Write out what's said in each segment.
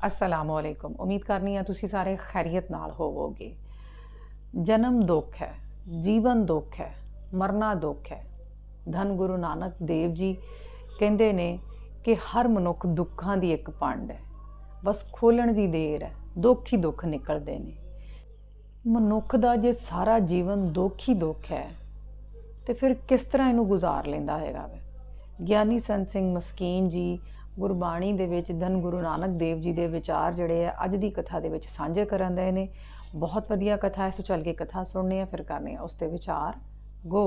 असलामुअलैकुम। उम्मीद करनी है तुसी सारे खैरियत नाल होवोगे। जन्म दुख है, जीवन दुख है, मरना दुख है। धन गुरु नानक देव जी कहते ने कि हर मनुख दुखों की एक पंड है, बस खोलण की देर है, दुख ही दुख निकलते हैं। मनुख का जे सारा जीवन दुख ही दुख है तो फिर किस तरह इनू गुजार लेंदा हैगा वे। ਗਿਆਨੀ ਸੰਤ ਸਿੰਘ ਮਸਕੀਨ जी गुरबाणी ਦੇ ਵਿੱਚ ਧੰਨ गुरु नानक देव जी के विचार ਜਿਹੜੇ है अज की कथा ਦੇ ਵਿੱਚ ਸਾਂਝੇ ਕਰਨ ਦੇ ਨੇ। बहुत वधिया कथा है, सो चल के कथा सुनने फिर करने उसके विचार। गो।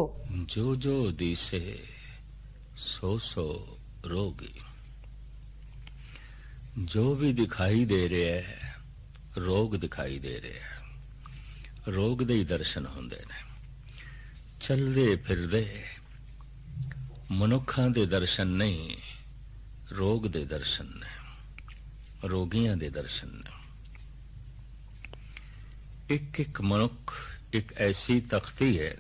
जो जो दिसे सो सो रोगी, जो भी दिखाई दे रहा है रोग दिखाई दे रहा है। रोग दे ही दर्शन होंदे ने। चलदे फिरदे मनुखां दे दर्शन नहीं, रोग दे दर्शन ने, रोगियां दे दर्शन ने। एक एक मनुख एक ऐसी तख्ती है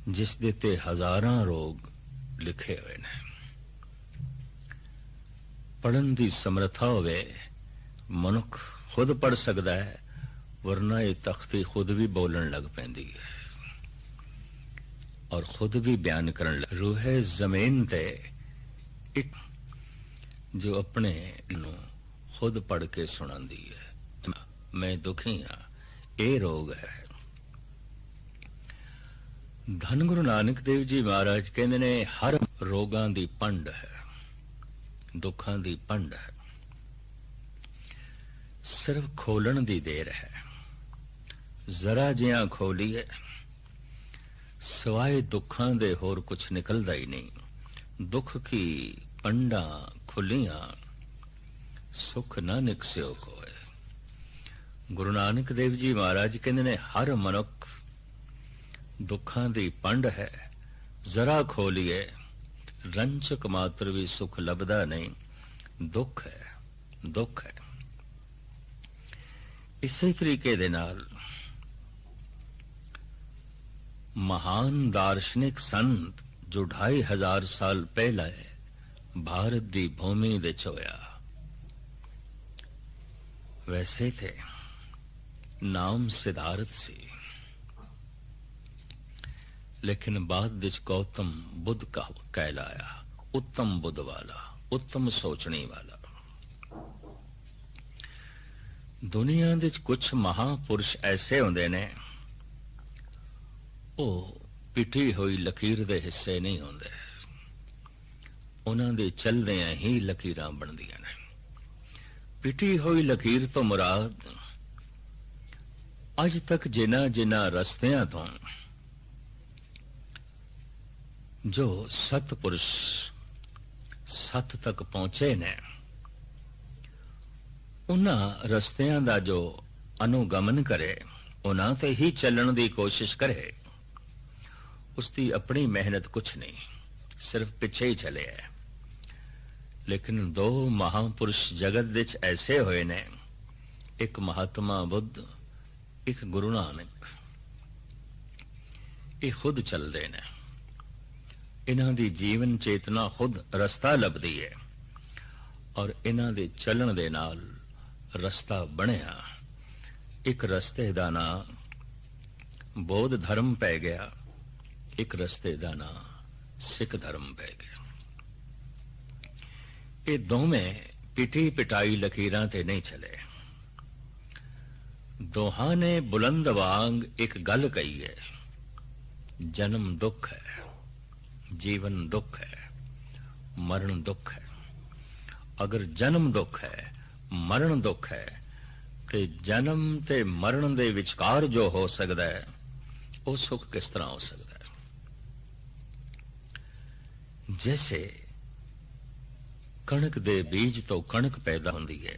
जिस दे ते हजारां रोग लिखे हुए ने। पढ़न की समर्था होवे मनुख खुद पढ़ सकता है, वरना ये तख्ती खुद भी बोलन लग पैंदी है और खुद भी बयान करन लग। रूहे जमीन ते एक जो अपने नू खुद पढ़ के सुनांदी है, मैं दुखी हाँ, ये रोग है। धन गुरु नानक देव जी महाराज कहते ने हर रोगां दी पंड है, दुखां दी पंड है, सिर्फ खोलन दी देर है। जरा जिया खोलीए सिवाय दुखां दे होर कुछ निकलदा ही नहीं। दुख की पंडा खुलियां सुख ना निकस्यो कोय। गुरु नानक देव जी महाराज कहते ने हर मनुख दुखां दी पंड है, जरा खोलिए रंचक मात्र भी सुख लभदा नहीं। दुख है, दुख है। इसी तरीके दे नाल महान दार्शनिक संत जो 2500 साल पहले भारत दी भूमि विच होया, वैसे थे नाम सिद्धार्थ सी, लेकिन बाद विच गौतम बुद्ध का कहलाया। उत्तम बुद्ध वाला, उत्तम सोचने वाला। दुनिया विच कुछ महापुरुष ऐसे होंदे ने, ओ पिटी हुई लकीर दे हिस्से नहीं होंदे, उन्हां दे चलदियां ही लकीरां बनदियां ने। पिटी हुई लकीर तो मुराद अज तक जिन्हां जिन्हां रस्तियां तो जो सतपुरुष सत तक पहुंचे ने, उन्हां रस्तियां दा जो अनुगमन करे, उन्हां ते ही चलण दी कोशिश करे, उसकी अपनी मेहनत कुछ नहीं, सिर्फ पिछे ही चले है। लेकिन दो महापुरुष जगत विच ऐसे होए ने, एक महात्मा बुद्ध, एक गुरु नानक। ये खुद चलते ने, इन्हां दी जीवन चेतना खुद रस्ता लभदी है और इन्हां दे चलन दे नाल रस्ता बनया। एक रस्ते दा नां बौद्ध धर्म पै गया, एक रस्ते दा नां सिख धर्म पै गया। ये दोवें पिटी पिटाई लकीरां ते नहीं चले। दोहां ने बुलंद वांग एक गल कही है, जन्म दुख है, जीवन दुख है, मरण दुख है। अगर जन्म दुख है, मरण दुख है, तो जन्म ते मरण दे विचकार जो हो सकता है, वो सुख किस तरह हो सकता है। जैसे कणक दे बीज तो कणक पैदा होंदी है,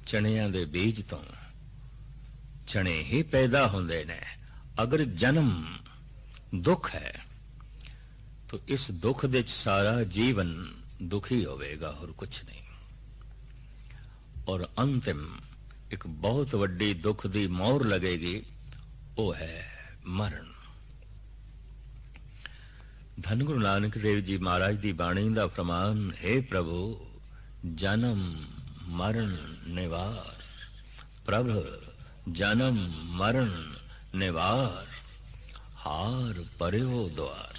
चणियां दे बीज तो चने ही पैदा होंदे ने। अगर जन्म दुख है तो इस दुख दे सारा जीवन दुखी होवेगा और कुछ नहीं। और अंतिम एक बहुत वड्डी दुख दी मोहर लगेगी, वो है मरण। धन गुरु नानक देव जी महाराज दी बाणी दा फरमान, हे प्रभु जन्म मरण निवार, प्रभ जन्म मरण निवार, हार पर्यो द्वार।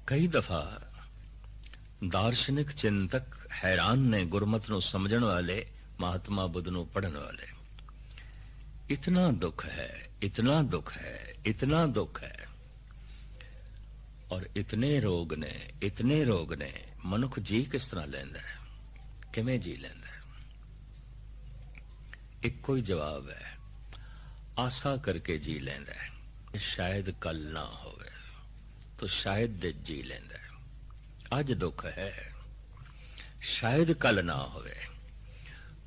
कई दफा दार्शनिक चिंतक हैरान ने गुरमत नूं समझण वाले, महात्मा बुद्ध नूं पढ़न वाले। इतना दुख है, इतना दुख है, इतना दुख है, और इतने रोग ने, इतने रोग ने, मनुख जी किस तरह लैंदा है, किवें जी लैंदा है? इक्को ही जवाब है, आसा करके जी लैंदा है। शायद कल ना होवे तो शायद दे जी लैंदा है। अज दुख है, शायद कल ना होवे।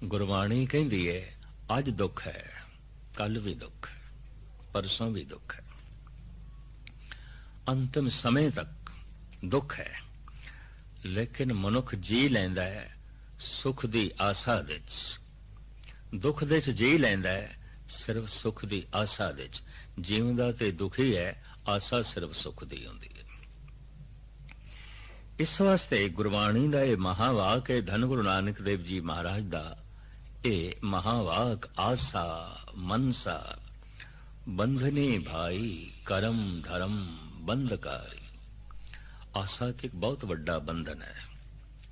गुरबाणी कहंदी है अज दुख है, कल भी दुख है, परसों भी दुख है, अंतिम समय तक दुख है। लेकिन मनुख जी लैंदा है सुख दी आसा दे च, दुख दे च जी लैंदा है सिर्फ सुख दी आसा दे च। जीवदा ते दुखी है, आसा सिर्फ सुख दी हुंदी है। इस वास्ते गुरबाणी दा ये महावाक है, धन गुरु नानक देव जी महाराज दा ये महावाक, आसा मनसा बंधनी भाई, करम धर्म बंधकारी। आसा के एक बहुत बड़ा बंधन है,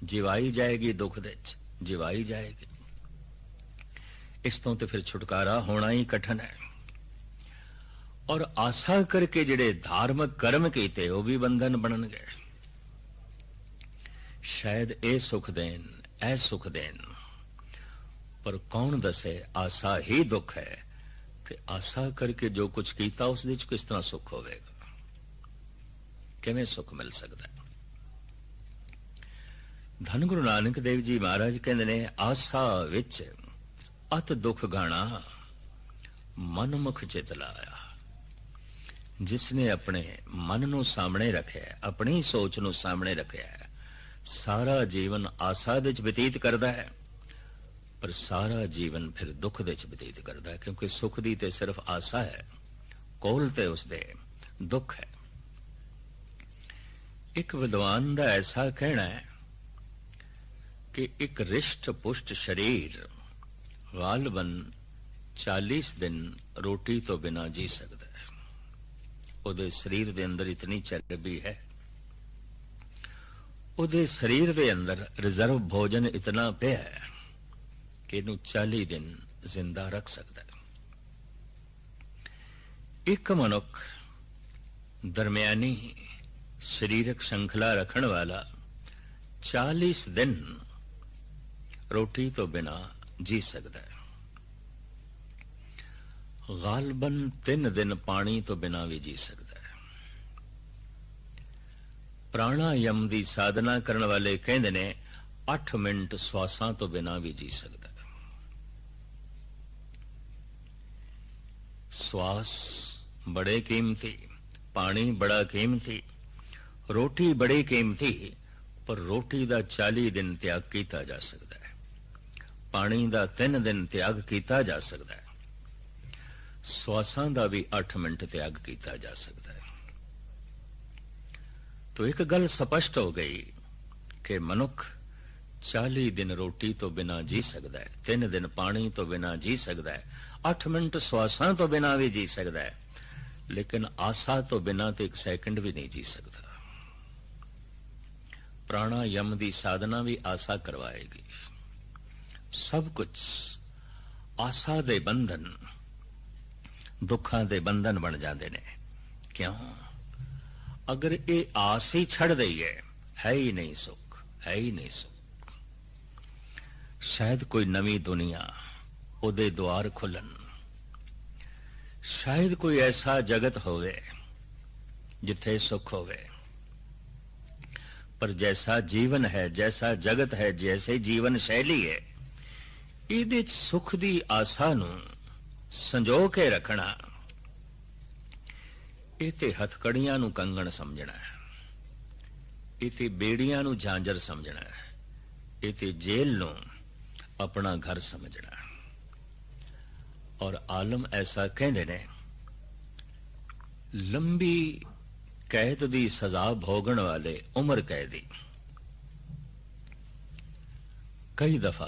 जिवाई जाएगी दुख दे च, जिवाई जाएगी। इस तो फिर छुटकारा होना ही कठिन है। और आशा करके जिहड़े धार्मिक कर्म कीते वो भी बंधन बनन गए। शायद ए सुख देन, ऐ सुख देन, पर कौन दसे आशा ही दुख है। ते आशा करके जो कुछ कीता उस दे च किस तरह सुख होवेगा, किवें सुख मिल सकता है? धन गुरु नानक देव जी महाराज कहंदे ने, आशा विच अत दुख गाना मनमुख चित लाया। जिसने अपने मन नूं सामने रखिया, अपनी सोच नूं सामने रखिया है, सारा जीवन आशा दे च बतीत करदा है, पर सारा जीवन फिर दुख दे च बतीत करदा है। क्योंकि सुख दी ते सिर्फ आशा है, कोल ते उसदे दुख है। एक विद्वान दा ऐसा कहना है कि एक रिष्ट पुष्ट शरीर गालबन 40 दिन रोटी तो बिना जी सकता है। उहदे शरीर दे अंदर इतनी चर्बी है, उहदे शरीर दे अंदर रिजर्व भोजन इतना पिया है कि इनू 40 दिन जिंदा रख सकता है। एक मनुख दरमियानी शरीरक श्रृंखला रखने वाला 40 दिन रोटी तो बिना जी सकता है। गालबन 3 दिन पानी तो बिना भी जी सकता है। प्राणायाम दी साधना करने वाले कहते ने 8 मिनट श्वासां तो बिना भी जी सकता है। श्वास बड़े कीमती, पानी बड़ा कीमती, रोटी बड़ी कीमती, पर रोटी दा 40 दिन त्याग किया जा सकता है, पानी दा 3 दिन त्याग किया जा सकता है, श्वासां दा भी 8 मिनट त्याग किया जा सकता है। तो एक गल स्पष्ट हो गई कि मनुख 40 दिन रोटी तो बिना जी सकता है, 3 दिन पानी तो बिना जी सकता है, 8 मिनट श्वासां तो बिना भी जी सकता है, लेकिन आशा तो बिना तो 1 सेकंड भी नहीं जी सकता। प्राणायाम दी साधना भी आशा करवाएगी। सब कुछ आशा दे बंधन, दुखां दे बंधन बन जाते ने। क्यों? अगर ये आस ही छड़ दई है ही नहीं सुख, है ही नहीं सुख। शायद कोई नवी दुनिया उहदे द्वार खुलन, शायद कोई ऐसा जगत होवे जिथे सुख होवे, पर जैसा जीवन है, जैसा जगत है, जैसे जीवन शैली है, इहदे च सुख दी आशा नूं संजो के रखना, ये ते हथकड़ियां नूं कंगण समझना है, ये ते बेड़ियां नूं झांझर समझना है, ये ते जेल नूं अपना घर समझना है। और आलम ऐसा कहंदे ने, लंबी कैद दी सजा भोगण वाले उम्र कैदी ਕਈ ਦਫਾ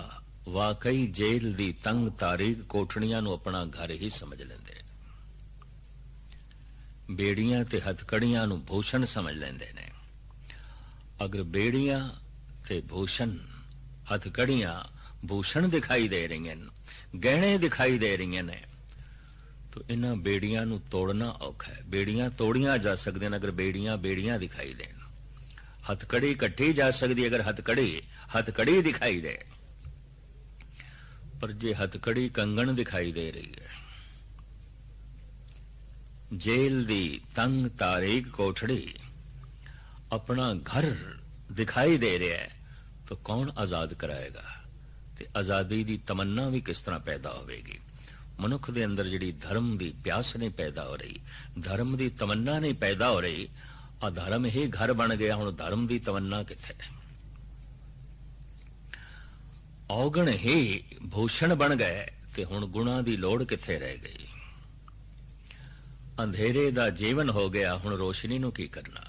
ਵਾਕਈ ਜੇਲ੍ਹ ਦੀ ਤੰਗ ਤਾਰੀਕ ਕੋਠੜੀਆਂ ਨੂੰ ਆਪਣਾ ਘਰ ਹੀ ਸਮਝ ਲੈਂਦੇ ਨੇ। ਬੇੜੀਆਂ ਤੇ ਹਥਕੜੀਆਂ ਨੂੰ ਭੂਸ਼ਣ ਸਮਝ ਲੈਂਦੇ ਨੇ। ਅਗਰ ਬੇੜੀਆਂ ਤੇ ਭੂਸ਼ਣ, ਹਥਕੜੀਆਂ ਭੂਸ਼ਣ ਦਿਖਾਈ ਦੇ ਰਹੀਆਂ ਨੇ, ਗਹਿਣੇ ਦਿਖਾਈ ਦੇ ਰਹੀਆਂ ਨੇ, तो इन्हां बेड़ियां नूं तोड़ना औखा है। बेड़ियां तोड़ियां जा सकदियां अगर बेड़ियां बेड़ियां दिखाई देन। हथकड़ी कट्टी जा सकदी अगर हथकड़ी दिखाई दे। पर जे हथकड़ी कंगन दिखाई दे रही है, जेल दी तंग तारीक कोठड़ी अपना घर दिखाई दे रहा है, तो कौन आजाद कराएगा? ते आजादी दी तमन्ना भी किस तरह पैदा होगी? मनुख दे अंदर जिहड़ी धर्म दी प्यास नहीं पैदा हो रही, धर्म दी तमन्ना नहीं पैदा हो रही, अधर्म ही घर बन गया। हुण धर्म दी तमन्ना किथे? औगण ही भूषण बन गए ते हुण गुणा दी लोड़ किथे रह गई? अंधेरे दा जीवन हो गया, हुण रोशनी नूं की करना?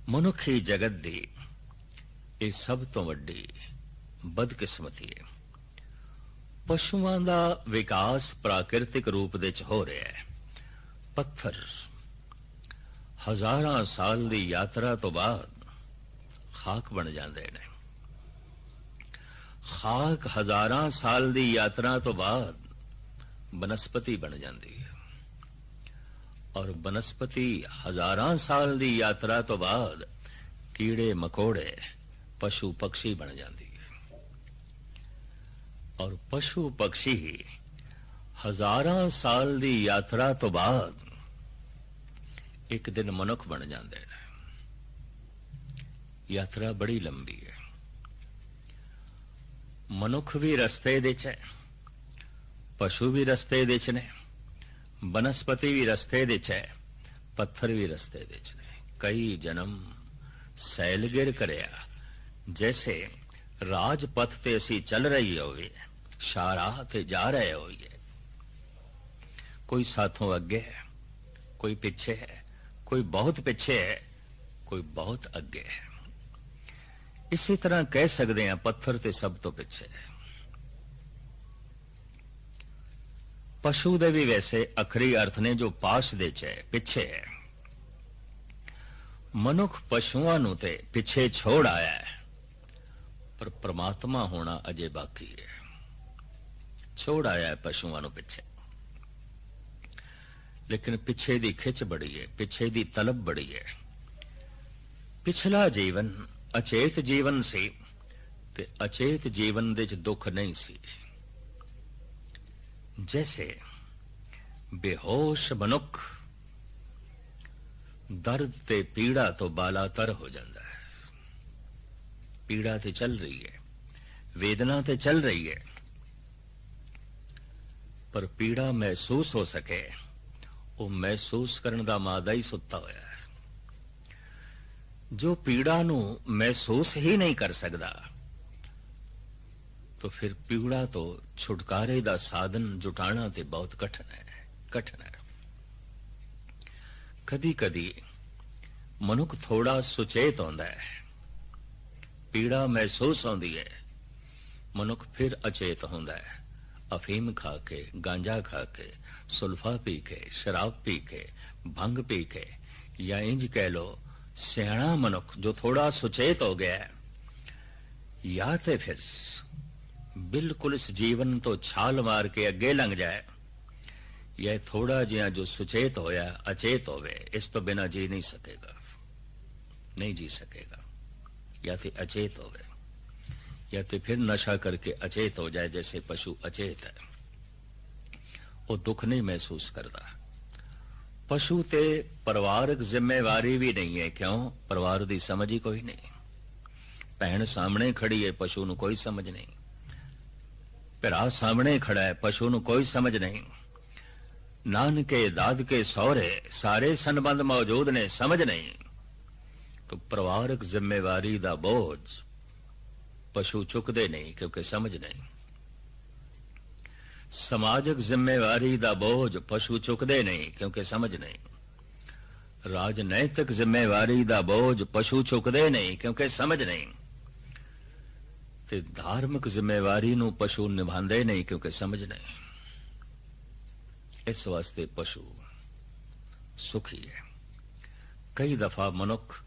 मनुखी जगत दी ये सब तो वड्डी बदकिस्मती है। पशुआं दा विकास प्राकृतिक रूप दे च हो रहा है। पत्थर हजारां साल दी यात्रा तो बाद खाक बन जाते हैं। खाक हजारां साल दी यात्रा तो बाद बनस्पति बन जाती है, और बनस्पति हजारां साल दी यात्रा तो बाद कीड़े मकोड़े पशु पक्षी बन जाती है, और पशु पक्षी हजारां साल दी यात्रा तो बाद एक दिन मनुख बन जाते हैं। यात्रा बड़ी लंबी है। मनुख भी रस्ते दे च है, पशु भी रस्ते दे च ने, बनस्पति भी रस्ते दे च है, पत्थर भी रस्ते दे च ने। कई जन्म सैलगिर करया, जैसे राजपथ ते असी चल रही होवे, शाहराह ते जा रहे होइए। कोई साथों अगे है, कोई पीछे है, कोई बहुत पीछे है, कोई बहुत अगे है। इसी तरह कह सकते हैं पत्थर ते सब तो पीछे है। पशु दे भी वैसे अखरी अर्थ ने जो पास दे च है, पिछे है। मनुख पशुआं नूं ते पिछे छोड़ आया है, पर परमात्मा होना अजे बाकी है। छोड़ आया है पशुआं नूं पिछे, लेकिन पिछे दी खिच बड़ी है, पिछे दी तलब बड़ी है। पिछला जीवन अचेत जीवन सी, ते अचेत जीवन दे च दुख नहीं सी। जैसे बेहोश मनुख दर्द ते पीड़ा तो बालातर हो जाता है। पीड़ा ते चल रही है, वेदना ते चल रही है, पर पीड़ा महसूस हो सके, वो महसूस करने का मादा ही सुता होया है। जो पीड़ा नू महसूस ही नहीं कर सकता, तो फिर पीड़ा तो छुटकारे का साधन जुटाना ते बहुत कठिन है, कठिन है। कदी कदी मनुख थोड़ा सुचेत होता है, पीड़ा महसूस होती है, मनुख फिर अचेत होता है। अफीम खा के, गांजा खा के, सुल्फा पी के, शराब पी के, भंग पी के, या इंज कह लो सियाणा मनुख जो थोड़ा सुचेत हो गया है, या तो फिर बिल्कुल इस जीवन तो छाल मार के अगे लंघ जाए, या थोड़ा जिहा जो सुचेत होया अचेत होवे, इस तो बिना जी नहीं सकेगा, नहीं जी सकेगा। या तो अचेत होवे, या तो फिर नशा करके अचेत हो जाए, जैसे पशु अचेत है, वो दुख नहीं महसूस करता। पशु ते परिवारक जिम्मेवारी भी नहीं है। क्यों? परिवार की समझ ही कोई नहीं। भैन सामने खड़ी है, पशु नूं कोई समझ नहीं। भरा सामने खड़ा है, पशु नूं कोई समझ नहीं। नानके दादके सौरे सारे संबंध मौजूद ने, समझ नहीं। तो परिवारक जिम्मेवारी दा बोझ पशु चुकते नहीं, क्योंकि समझ नहीं। समाजक जिम्मेवारी दा बोझ पशु चुकते नहीं, क्योंकि समझ नहीं। राजनैतिक जिम्मेवारी दा बोझ पशु चुकते नहीं, क्योंकि समझ नहीं। ਤੇ ਧਾਰਮਿਕ ਜ਼ਿੰਮੇਵਾਰੀ ਨੂੰ ਪਸ਼ੂ ਨਿਭਾਉਂਦੇ ਨਹੀਂ, ਕਿਉਂਕਿ ਸਮਝ ਨਹੀਂ। ਇਸ ਵਾਸਤੇ ਪਸ਼ੂ ਸੁਖੀ ਹੈ। ਕਈ ਦਫਾ ਮਨੁੱਖ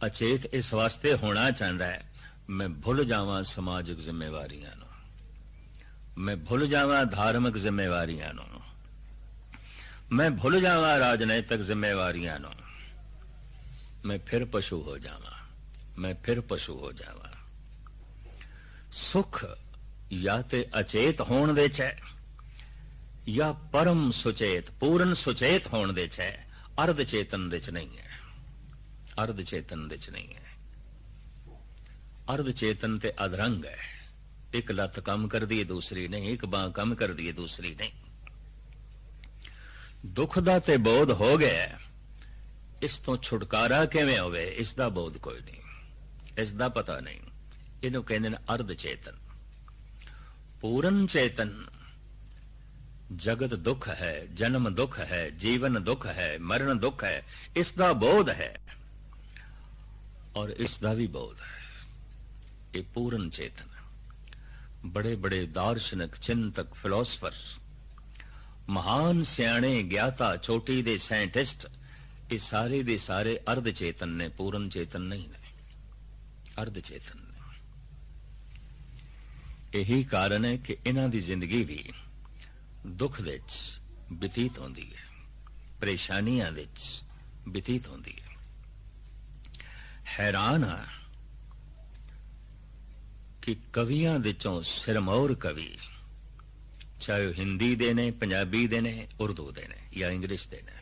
ਅਚੇਤ ਇਸ ਵਾਸਤੇ ਹੋਣਾ ਚਾਹੁੰਦਾ ਹੈ, ਮੈਂ ਭੁੱਲ ਜਾਵਾਂ ਸਮਾਜਿਕ ਜ਼ਿੰਮੇਵਾਰੀਆਂ ਨੂੰ, ਮੈਂ ਭੁੱਲ ਜਾਵਾਂ ਧਾਰਮਿਕ ਜ਼ਿੰਮੇਵਾਰੀਆਂ ਨੂੰ, ਮੈਂ ਭੁੱਲ ਜਾਵਾਂ ਰਾਜਨੀਤਿਕ ਜ਼ਿੰਮੇਵਾਰੀਆਂ ਨੂੰ, ਮੈਂ ਫਿਰ ਪਸ਼ੂ ਹੋ ਜਾਵਾਂ, ਮੈਂ ਫਿਰ ਪਸ਼ੂ ਹੋ ਜਾਵਾਂ। ਸੁਖ ਜਾਂ ਤੇ ਅਚੇਤ ਹੋਣ ਦੇ ਚ ਹੈ, ਜਾਂ ਪਰਮ ਸੁਚੇਤ ਪੂਰਨ ਸੁਚੇਤ ਹੋਣ ਦੇ ਚ ਹੈ, ਅਰਧ ਚੇਤਨ ਦੇ ਚ ਨਹੀਂ ਹੈ। ਅਰਧ ਚੇਤਨ ਦੇ ਚ ਨਹੀਂ ਹੈ। ਅਰਧ ਚੇਤਨ ਤੇ ਅਧਰੰਗ ਹੈ। ਇੱਕ ਲੱਤ ਕੰਮ ਕਰਦੀ ਹੈ, ਦੂਸਰੀ ਨਹੀਂ, ਇੱਕ ਬਾਂਹ ਕੰਮ ਕਰਦੀ ਹੈ, ਦੂਸਰੀ ਨਹੀਂ। ਦੁੱਖ ਦਾ ਤੇ ਬੋਧ ਹੋ ਗਿਆ, ਇਸ ਤੋਂ ਛੁਟਕਾਰਾ ਕਿਵੇਂ ਹੋਵੇ, ਇਸ ਦਾ ਬੋਧ ਕੋਈ ਨਹੀਂ, ਇਸ ਦਾ ਪਤਾ ਨਹੀਂ। ਇਹਨੂੰ ਕਹਿੰਦੇ ਨੇ ਅਰਧ ਚੇਤਨ। ਪੂਰਨ ਚੇਤਨ ਜਗਤ ਦੁੱਖ ਹੈ, ਜਨਮ ਦੁੱਖ ਹੈ, ਜੀਵਨ ਦੁੱਖ ਹੈ, ਮਰਨ ਦੁੱਖ ਹੈ, ਇਸ ਦਾ ਬੋਧ ਹੈ ਔਰ ਇਸ ਦਾ ਵੀ ਬੋਧ ਹੈ। ਇਹ ਪੂਰਨ ਚੇਤਨ। ਬੜੇ ਬੜੇ ਦਾਰਸ਼ਨਿਕ, ਚਿੰਤਕ, ਫਿਲਾਸਫਰ, ਮਹਾਨ ਸਿਆਣੇ, ਗਿਆਤਾ, ਚੋਟੀ ਦੇ ਸਾਇੰਟਿਸਟ, ਇਹ ਸਾਰੇ ਦੇ ਸਾਰੇ ਅਰਧ ਚੇਤਨ ਨੇ, ਪੂਰਨ ਚੇਤਨ ਨਹੀਂ ਨੇ, ਅਰਧ ਚੇਤਨ ਨੇ। ਇਹੀ ਕਾਰਨ ਹੈ ਕਿ ਇਹਨਾਂ ਦੀ ਜ਼ਿੰਦਗੀ ਵੀ ਦੁੱਖ ਦੇ ਵਿੱਚ ਬਤੀਤ ਹੁੰਦੀ ਹੈ, ਪਰੇਸ਼ਾਨੀਆਂ ਦੇ ਵਿੱਚ ਬਤੀਤ ਹੁੰਦੀ ਹੈ। ਹੈਰਾਨ ਹਾਂ ਕਿ ਕਵੀਆਂ ਦੇ ਚੋਂ ਸਿਰਮੌਰ ਕਵੀ, ਚਾਹੇ ਹਿੰਦੀ ਦੇ ਨੇ, ਪੰਜਾਬੀ ਦੇ ਨੇ, ਉਰਦੂ ਦੇ ਨੇ ਜਾਂ ਇੰਗਲਿਸ਼ ਦੇ ਨੇ,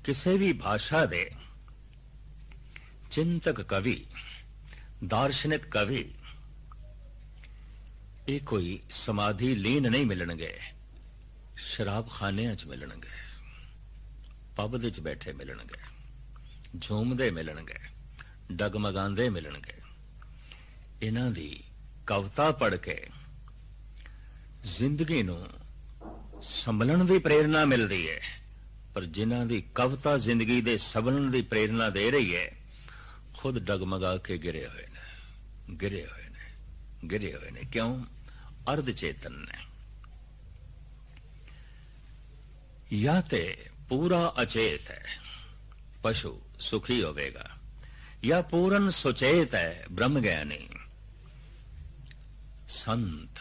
ਕਿਸੇ ਵੀ ਭਾਸ਼ਾ ਦੇ ਚਿੰਤਕ ਕਵੀ, ਦਾਰਸ਼ਨਿਕ ਕਵੀ, ਇਹ ਕੋਈ ਸਮਾਧੀ ਲੀਨ ਨਹੀਂ ਮਿਲਣਗੇ, ਸ਼ਰਾਬਖਾਨਿਆਂ 'ਚ ਮਿਲਣਗੇ, ਪੱਬ ਦੇ 'ਚ ਬੈਠੇ ਮਿਲਣਗੇ, ਝੂਮਦੇ ਮਿਲਣਗੇ, ਡਗਮਗਾਉਂਦੇ ਮਿਲਣਗੇ। ਇਹਨਾਂ ਦੀ ਕਵਿਤਾ ਪੜ੍ਹ ਕੇ ਜ਼ਿੰਦਗੀ ਨੂੰ ਸੰਭਲਣ ਦੀ ਪ੍ਰੇਰਨਾ ਮਿਲਦੀ ਹੈ, ਪਰ ਜਿਨ੍ਹਾਂ ਦੀ ਕਵਿਤਾ ਜ਼ਿੰਦਗੀ ਦੇ ਸੰਭਲਣ ਦੀ ਪ੍ਰੇਰਨਾ ਦੇ ਰਹੀ ਹੈ, ਖੁਦ ਡਗਮਗਾ ਕੇ ਗਿਰੇ ਹੋਏ ਨੇ, ਗਿਰੇ ਹੋਏ ਨੇ, ਗਿਰੇ ਹੋਏ ਨੇ। ਕਿਉਂ? ਅਰਧ ਚੇਤਨ ਨੇ। ਜਾਂ ਤੇ ਪੂਰਾ ਅਚੇਤ ਹੈ, ਪਸ਼ੂ ਸੁਖੀ ਹੋਵੇਗਾ, ਜਾਂ ਪੂਰਨ ਸੁਚੇਤ ਹੈ, ਬ੍ਰਹਮ ਗਿਆਨੀ, ਸੰਤ,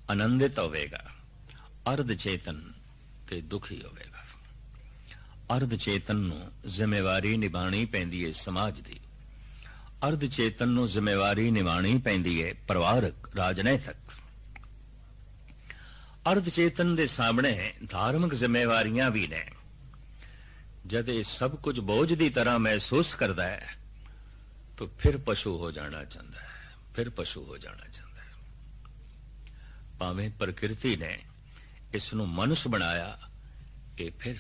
ਆਨੰਦਿਤ ਹੋਵੇਗਾ। ਅਰਧ ਚੇਤਨ ਤੇ ਦੁਖੀ ਹੋਵੇਗਾ। ਅਰਧ ਚੇਤਨ ਨੂੰ ਜ਼ਿੰਮੇਵਾਰੀ ਨਿਭਾਣੀ ਪੈਂਦੀ ਹੈ ਸਮਾਜ ਦੀ। ਅਰਧ ਚੇਤਨ ਨੂੰ ਜ਼ਿੰਮੇਵਾਰੀ ਨਿਭਾਣੀ ਪੈਂਦੀ ਹੈ ਪਰਿਵਾਰਕ, ਰਾਜਨੀਤਿਕ। ਅਰਧ ਚੇਤਨ ਦੇ ਸਾਹਮਣੇ ਧਾਰਮਿਕ ਜ਼ਿੰਮੇਵਾਰੀਆਂ ਵੀ ਨੇ। ਜਦ ਇਹ ਸਭ ਕੁਝ ਬੋਝ ਦੀ ਤਰ੍ਹਾਂ ਮਹਿਸੂਸ ਕਰਦਾ ਹੈ ਤਾਂ ਫਿਰ ਪਸ਼ੂ ਹੋ ਜਾਣਾ ਚਾਹੁੰਦਾ ਹੈ, ਫਿਰ ਪਸ਼ੂ ਹੋ ਜਾਣਾ ਚਾਹੁੰਦਾ ਹੈ। ਭਾਵੇਂ ਪ੍ਰਕਿਰਤੀ ਨੇ ਇਸ ਨੂੰ ਮਨੁੱਖ ਬਣਾਇਆ, ਇਹ ਫਿਰ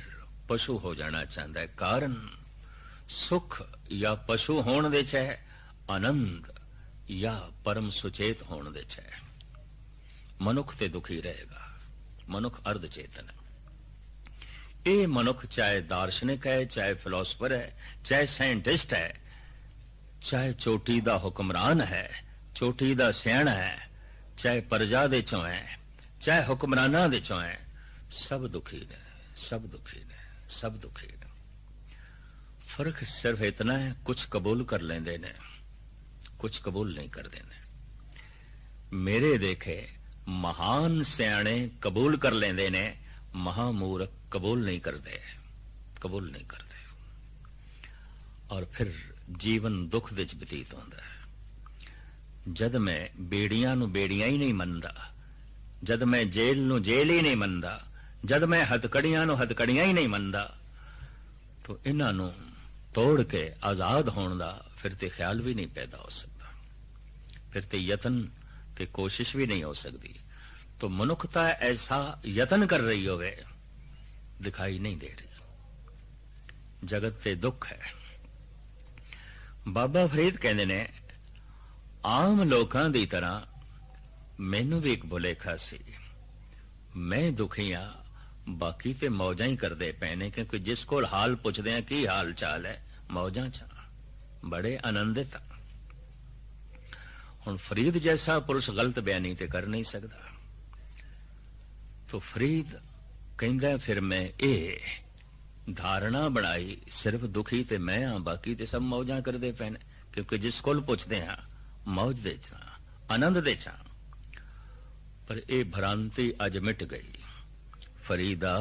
ਪਸ਼ੂ ਹੋ ਜਾਣਾ ਚਾਹੁੰਦਾ ਹੈ। ਕਾਰਨ ਸੁਖ ਜਾਂ ਪਸ਼ੂ ਹੋਣ ਦੇ ਚ ਹੈ, ਆਨੰਦ ਜਾਂ ਪਰਮ ਸੁਚੇਤ ਹੋਣ ਦੇ ਚ ਹੈ। ਮਨੁੱਖ ਤੇ ਦੁਖੀ ਰਹੇਗਾ। ਮਨੁੱਖ ਅਰਧ ਚੇਤਨ ਹੈ। ਇਹ ਮਨੁੱਖ ਚਾਹੇ ਦਾਰਸ਼ਨਿਕ ਹੈ, ਚਾਹੇ ਫਿਲਾਸਫਰ ਹੈ, ਚਾਹੇ ਸਾਇੰਟਿਸਟ ਹੈ, ਚਾਹੇ ਚੋਟੀ ਦਾ ਹੁਕਮਰਾਨ ਹੈ, ਚੋਟੀ ਦਾ ਸਿਆਣਾ ਹੈ, ਚਾਹੇ ਪ੍ਰਜਾ ਦੇ ਚੋਂ ਹੈ, ਚਾਹੇ ਹੁਕਮਰਾਨਾਂ ਦੇ ਚੋਂ ਹੈ, ਸਭ ਦੁਖੀ ਨੇ, ਸਭ ਦੁਖੀ ਨੇ, ਸਭ ਦੁਖੀ ਨੇ। ਫਰਕ ਸਿਰਫ ਇਤਨਾ ਹੈ, ਕੁਝ ਕਬੂਲ ਕਰ ਲੈਂਦੇ ਨੇ, ਕੁਝ ਕਬੂਲ ਨਹੀਂ ਕਰਦੇ ਨੇ। ਮੇਰੇ ਦੇਖੇ ਮਹਾਨ ਸਿਆਣੇ ਕਬੂਲ ਕਰ ਲੈਂਦੇ ਨੇ, ਮਹਾਮੂਰਖ ਕਬੂਲ ਨਹੀਂ ਕਰਦੇ, ਕਬੂਲ ਨਹੀਂ ਕਰਦੇ। ਔਰ ਫਿਰ ਜੀਵਨ ਦੁੱਖ ਵਿੱਚ ਬਤੀਤ ਹੁੰਦਾ ਹੈ। ਜਦ ਮੈਂ ਬੇੜੀਆਂ ਨੂੰ ਬੇੜੀਆਂ ਹੀ ਨਹੀਂ ਮੰਨਦਾ, ਜਦ ਮੈਂ ਜੇਲ੍ਹ ਨੂੰ ਜੇਲ੍ਹ ਹੀ ਨਹੀਂ ਮੰਨਦਾ, ਜਦ ਮੈਂ ਹੱਥਕੜੀਆਂ ਨੂੰ ਹੱਥਕੜੀਆਂ ਹੀ ਨਹੀਂ ਮੰਨਦਾ, ਤਾਂ ਇਹਨਾਂ ਨੂੰ ਤੋੜ ਕੇ ਆਜ਼ਾਦ ਹੋਣ ਦਾ ਫਿਰ ਤੇ ਖਿਆਲ ਵੀ ਨਹੀਂ ਪੈਦਾ ਹੋ ਸਕਦਾ, ਫਿਰ ਤੇ ਯਤਨ ਤੇ ਕੋਸ਼ਿਸ਼ ਵੀ ਨਹੀਂ ਹੋ ਸਕਦੀ। तो मनुखता ऐसा यतन कर रही होवे, दिखाई नहीं दे रही। जगत ते दुख है। बाबा फरीद कहते ने, आम लोकां दी तरह मैनू भी एक भुलेखा सी, मैं दुखी हाँ, बाकी ते मौजां ही करदे पए ने, क्योंकि जिस कोल हाल पुछदे हैं की हाल चाल है, मौजां च बड़े आनंदित। हुण फरीद जैसा पुरुष गलत बयानी ते कर नहीं सकता। तो फरीद कहंदा फिर मैं ये धारणा बनाई सिर्फ दुखी ते मैं हाँ, बाकी ते सब मौजां करदे पैण, क्योंकि जिस कोल पुछदे हाँ मौज दे चा, आनंद दे चा। पर ये भ्रांति अज मिट गई। फरीदा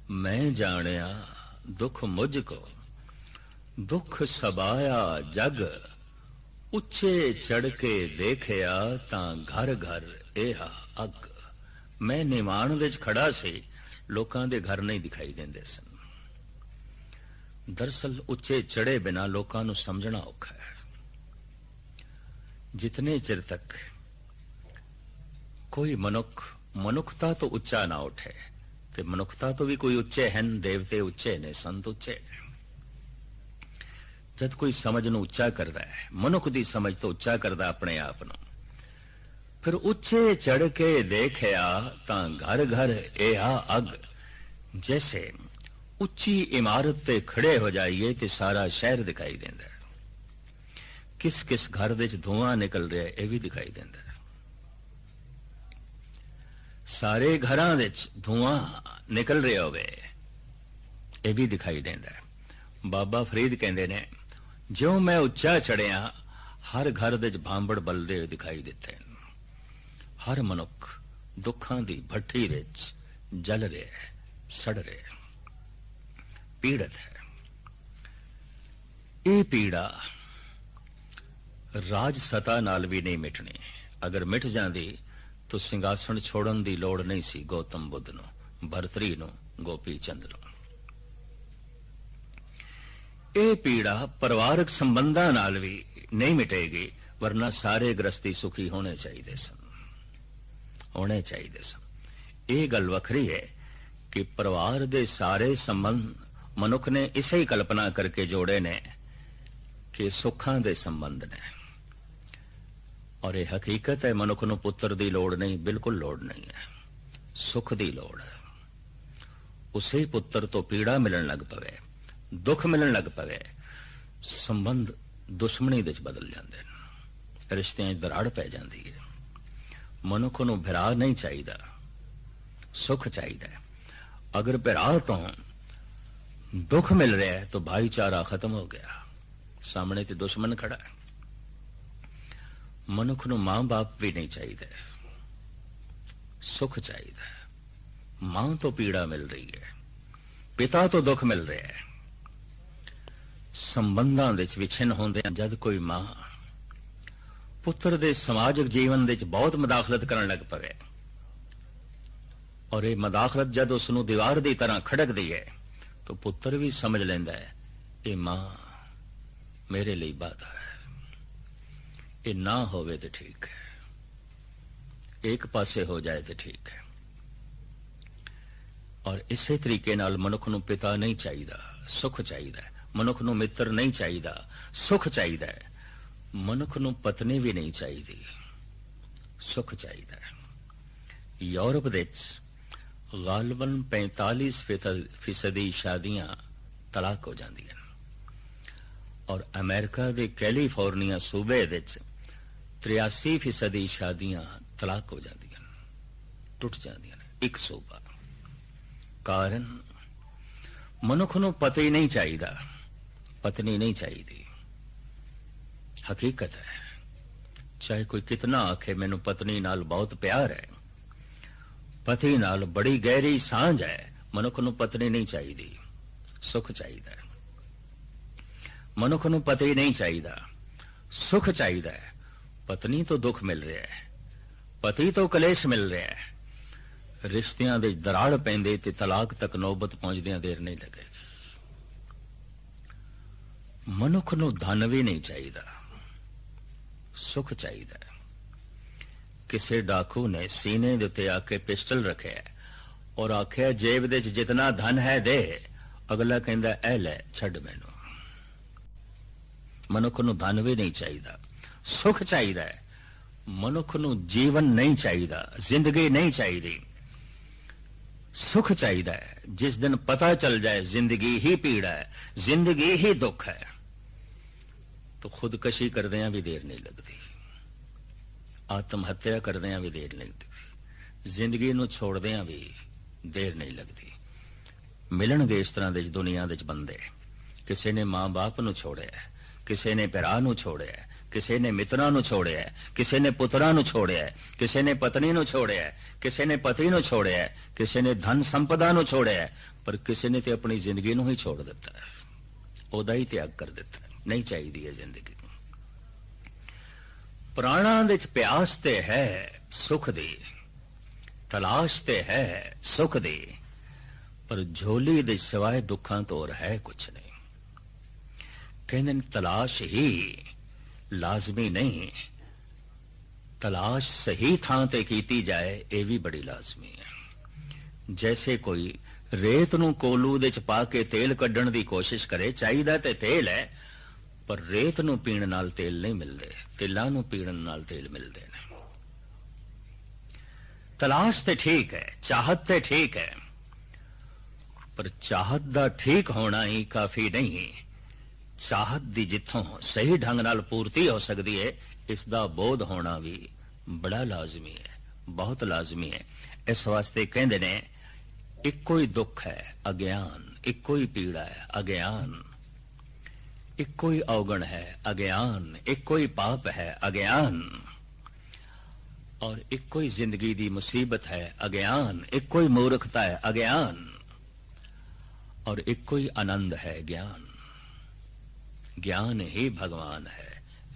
मैं जानिया दुख मुझको, दुख सबाया जग, उच्चे चढ़ के देखिया तां घर घर एहा अग। मैं निवाण विच खड़ा सी, लोकां दे घर नहीं दिखाई देंदे सन। दरअसल उच्चे चढ़े बिना लोकां नूं समझना औखा है। जितने चिर तक कोई मनुखता तो उच्चा ना उठे, ते मनुखता तो भी कोई उच्चे हैं, देवते उच्चे ने, संत उच्चे ने। जब कोई समझ नूं उच्चा करदा है, मनुख दी समझ तो उच्चा करदा अपने आप नूं, फिर उच्चे चढ़ के देखिया तां घर घर एहा अग। जैसे उच्ची इमारत ते खड़े हो जाइए ते सारा शहर दिखाई देंदा है। किस किस घर विच धुआं निकल रहा है यह भी दिखाई देंदा है। सारे घरां विच धुआं निकल रहा होवे यह भी दिखाई देंदा है। बाबा फरीद कहंदे ने ज्यों मैं उच्चा चढ़िया हर घर विच भांबड़ बलदे होए दिखाई दिते। हर मनुख दुखां दी भट्ठी विच जल रहा है, सड़ रहा है, पीड़ित है। ये पीड़ा राज सता नाल भी नहीं मिटनी। अगर मिट जाती तो सिंघासन छोड़न दी लोड़ नहीं सी गौतम बुद्ध नूं, भरतरी नूं, गोपी चंद नूं। ये पीड़ा परिवारक संबंधां नाल भी नहीं मिटेगी, वरना सारे गृहस्थी सुखी होने चाहिए सन, होने चाहिए सन। ये गल वखरी है कि परिवार दे सारे संबंध मनुख ने इसे ही कल्पना करके जोड़े ने कि सुखां दे संबंध ने। और यह हकीकत है, मनुख नूं पुत्र दी लोड़ नहीं, बिल्कुल लोड़ नहीं है, सुख दी लोड़ है। उसे पुत्र तो पीड़ा मिलन लग पवे, दुख मिलन लग पवे, संबंध दुश्मनी विच बदल जांदे ने, रिश्तियां दराड़ पै जांदी है। मनुख नूं भरा नहीं चाहिए, सुख चाहिए। अगर भरा तो दुख मिल रहा है तो भाईचारा खत्म हो गया, सामने ते दुश्मन खड़ा है। मनुख नूं मां बाप भी नहीं चाहिए, सुख चाहिए। मां तो पीड़ा मिल रही है, पिता तो दुख मिल रहा है। संबंधां विच विछिन्न होंदे जद कोई मां पुत्र दे समाजिक जीवन विच बहुत मदाखलत करन लग पवे, और ये मदाखलत जद उसनूं दीवार दी तरह खड़कदी है, तो पुत्र भी समझ लेंदा है ये मां मेरे लिए बाधा है, ये ना होवे तो ठीक है, एक पासे हो जाए तो ठीक है। और इसे तरीके नाल मनुख नूं पिता नहीं चाहिए, सुख चाहिए। मनुख नूं मित्र नहीं चाहिए, सुख चाहिए। मनुख नूं पत्नी भी नहीं चाहिए, सुख चाहिए। यूरोप विच गालबन 45% शादियां तलाक हो जांदियां, और अमेरिका दे कैलीफोर्निया सूबे विच 83% शादियां तलाक हो जांदियां, टुट जांदियां। एक सूबा कारण मनुख नूं पति नहीं चाहिए, पत्नी नहीं चाहिए। हकीकत है, चाहे कोई कितना आखे मैनू पत्नी नाल बहुत प्यार है, पति नाल बड़ी गहरी सांझ है, मनुख नूं पत्नी नहीं चाहिए, सुख चाहिए। मनुख नूं पति नहीं चाहिए, सुख चाहिए। पत्नी तो दुख मिल रहा है, पति तो कलेश मिल रहा है। रिश्तियां दे दराड़ पैंदे ते तलाक तक नौबत पहुंचदियां देर नहीं लगेगी। मनुख नूं धन भी नहीं चाहिए, सुख चाहिए। किसी डाकू ने सीने दे उत्ते आके पिस्टल रखे और आख्या जेब दे जितना धन है दे। अगला कहंदा ऐ लै छड्ड मैनू। मनुख नूं धन भी नहीं चाहिए, सुख चाहिए। मनुख नूं जीवन नहीं चाहिए, जिंदगी नहीं चाहिए, सुख चाहिए। जिस दिन पता चल जाए जिंदगी ही पीड़ा है, जिंदगी ही दुख है, तो खुदकशी करदियां भी देर नहीं लगती। ਆਤਮ ਹੱਤਿਆ ਕਰਦਿਆਂ ਵੀ ਦੇਰ ਨਹੀਂ ਲੱਗਦੀ, ਜ਼ਿੰਦਗੀ ਨੂੰ ਛੋੜਦਿਆਂ ਵੀ ਦੇਰ ਨਹੀਂ ਲੱਗਦੀ। ਮਿਲਣਗੇ ਇਸ ਤਰ੍ਹਾਂ ਦੇ ਦੁਨੀਆ ਦੇ ਵਿੱਚ ਬੰਦੇ। ਕਿਸੇ ਨੇ ਮਾਂ-ਬਾਪ ਨੂੰ ਛੋੜਿਆ, ਕਿਸੇ ਨੇ ਭਰਾ ਨੂੰ ਛੋੜਿਆ, ਕਿਸੇ ਨੇ ਮਿੱਤਰਾਂ ਨੂੰ ਛੋੜਿਆ, ਕਿਸੇ ਨੇ ਪੁੱਤਰਾਂ ਨੂੰ ਛੋੜਿਆ, ਕਿਸੇ ਨੇ ਪਤਨੀ ਨੂੰ ਛੋੜਿਆ, ਕਿਸੇ ਨੇ ਪਤੀ ਨੂੰ ਛੋੜਿਆ, ਕਿਸੇ ਨੇ ਧਨ ਸੰਪਦਾ ਨੂੰ ਛੋੜਿਆ, ਪਰ ਕਿਸੇ ਨੇ ਤੇ ਆਪਣੀ ਜ਼ਿੰਦਗੀ ਨੂੰ ਹੀ ਛੋੜ ਦਿੱਤਾ, ਉਹਦਾ ਹੀ ਤਿਆਗ ਕਰ ਦਿੱਤਾ। ਨਹੀਂ ਚਾਹੀਦੀ ਹੈ ਜ਼ਿੰਦਗੀ। ਪ੍ਰਾਣਾਂ ਦੇ ਵਿੱਚ ਪਿਆਸ ਤੇ ਹੈ ਸੁਖ ਦੀ, ਤਲਾਸ਼ ਤੇ ਹੈ ਸੁਖ ਦੀ, ਪਰ ਝੋਲੀ ਦੇ ਸਿਵਾਏ ਦੁੱਖਾਂ ਤੋਂ ਹੋਰ ਹੈ ਕੁਛ ਨਹੀਂ। ਕਹਿੰਦੇ ਨੇ ਤਲਾਸ਼ ਹੀ ਲਾਜ਼ਮੀ ਨਹੀਂ, ਤਲਾਸ਼ ਸਹੀ ਥਾਂ ਤੇ ਕੀਤੀ ਜਾਏ ਇਹ ਵੀ ਬੜੀ ਲਾਜ਼ਮੀ ਹੈ। ਜੈਸੇ ਕੋਈ ਰੇਤ ਨੂੰ ਕੋਲੂ ਦੇ ਚ ਪਾ ਕੇ ਤੇਲ ਕੱਢਣ ਦੀ ਕੋਸ਼ਿਸ਼ ਕਰੇ, ਚਾਹੀਦਾ ਤੇ ਤੇਲ ਹੈ, ਪਰ ਰੇਤ ਨੂੰ ਪੀਣ ਨਾਲ ਤੇਲ ਨਹੀਂ ਮਿਲਦੇ, ਤਿਲਾਂ ਨੂੰ ਪੀਣ ਨਾਲ ਤੇਲ ਮਿਲਦੇ ਨੇ। ਤਲਾਸ਼ ਤੇ ਠੀਕ ਹੈ, ਚਾਹਤ ਤੇ ਠੀਕ ਹੈ, ਪਰ ਚਾਹਤ ਦਾ ਠੀਕ ਹੋਣਾ ਹੀ ਕਾਫੀ ਨਹੀਂ। ਚਾਹਤ ਦੀ ਜਿੱਥੋਂ ਸਹੀ ਢੰਗ ਨਾਲ ਪੂਰਤੀ ਹੋ ਸਕਦੀ ਹੈ, ਇਸ ਦਾ ਬੋਧ ਹੋਣਾ ਵੀ ਬੜਾ ਲਾਜ਼ਮੀ ਹੈ, ਬਹੁਤ ਲਾਜ਼ਮੀ ਹੈ। ਇਸ ਵਾਸਤੇ ਕਹਿੰਦੇ ਨੇ ਇੱਕੋ ਹੀ ਦੁੱਖ ਹੈ ਅਗਿਆਨ, ਇੱਕੋ ਹੀ ਪੀੜਾ ਹੈ ਅਗਿਆਨ, ਇੱਕੋ ਹੀ ਔਗਣ ਹੈ ਅਗਿਆਨ, ਇੱਕੋ ਹੀ ਪਾਪ ਹੈ ਅਗਿਆਨ, ਔਰ ਇੱਕੋ ਹੀ ਜ਼ਿੰਦਗੀ ਦੀ ਮੁਸੀਬਤ ਹੈ ਅਗਿਆਨ, ਇੱਕੋ ਹੀ ਮੂਰਖਤਾ ਹੈ ਅਗਿਆਨ, और इक्को ही आनंद है ज्ञान। ज्ञान ही भगवान है,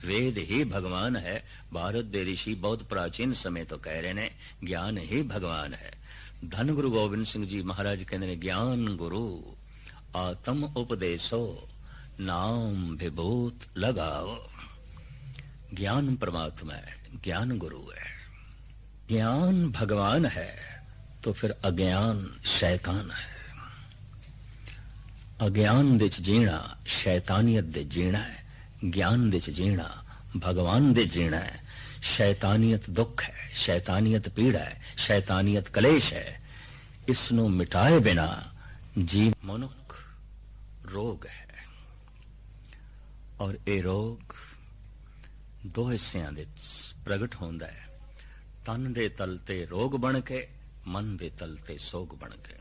वेद ही भगवान है। भारत दे ऋषि बहुत प्राचीन समय तो कह रहे ने ज्ञान ही भगवान है। धन गुरु गोबिंद सिंह जी महाराज कहते हैं ज्ञान गुरु आत्म उपदेशो नाम विभूत लगाओ। ज्ञान परमात्मा है, ज्ञान गुरु है। ज्ञान भगवान है तो फिर अज्ञान शैतान है। अज्ञान दे च जीना शैतानियत दे जीना है, ज्ञान दे च जीना भगवान दे जीना है। शैतानियत दुख है, शैतानियत पीड़ा है, शैतानियत कलेश है। इसनों मिटाए बिना जी मनुख रोग है। और ये रोग दो हिस्सियां दे प्रगट होंदा है, तन दे तल ते रोग बन के, मन दे तल ते सोग बन के।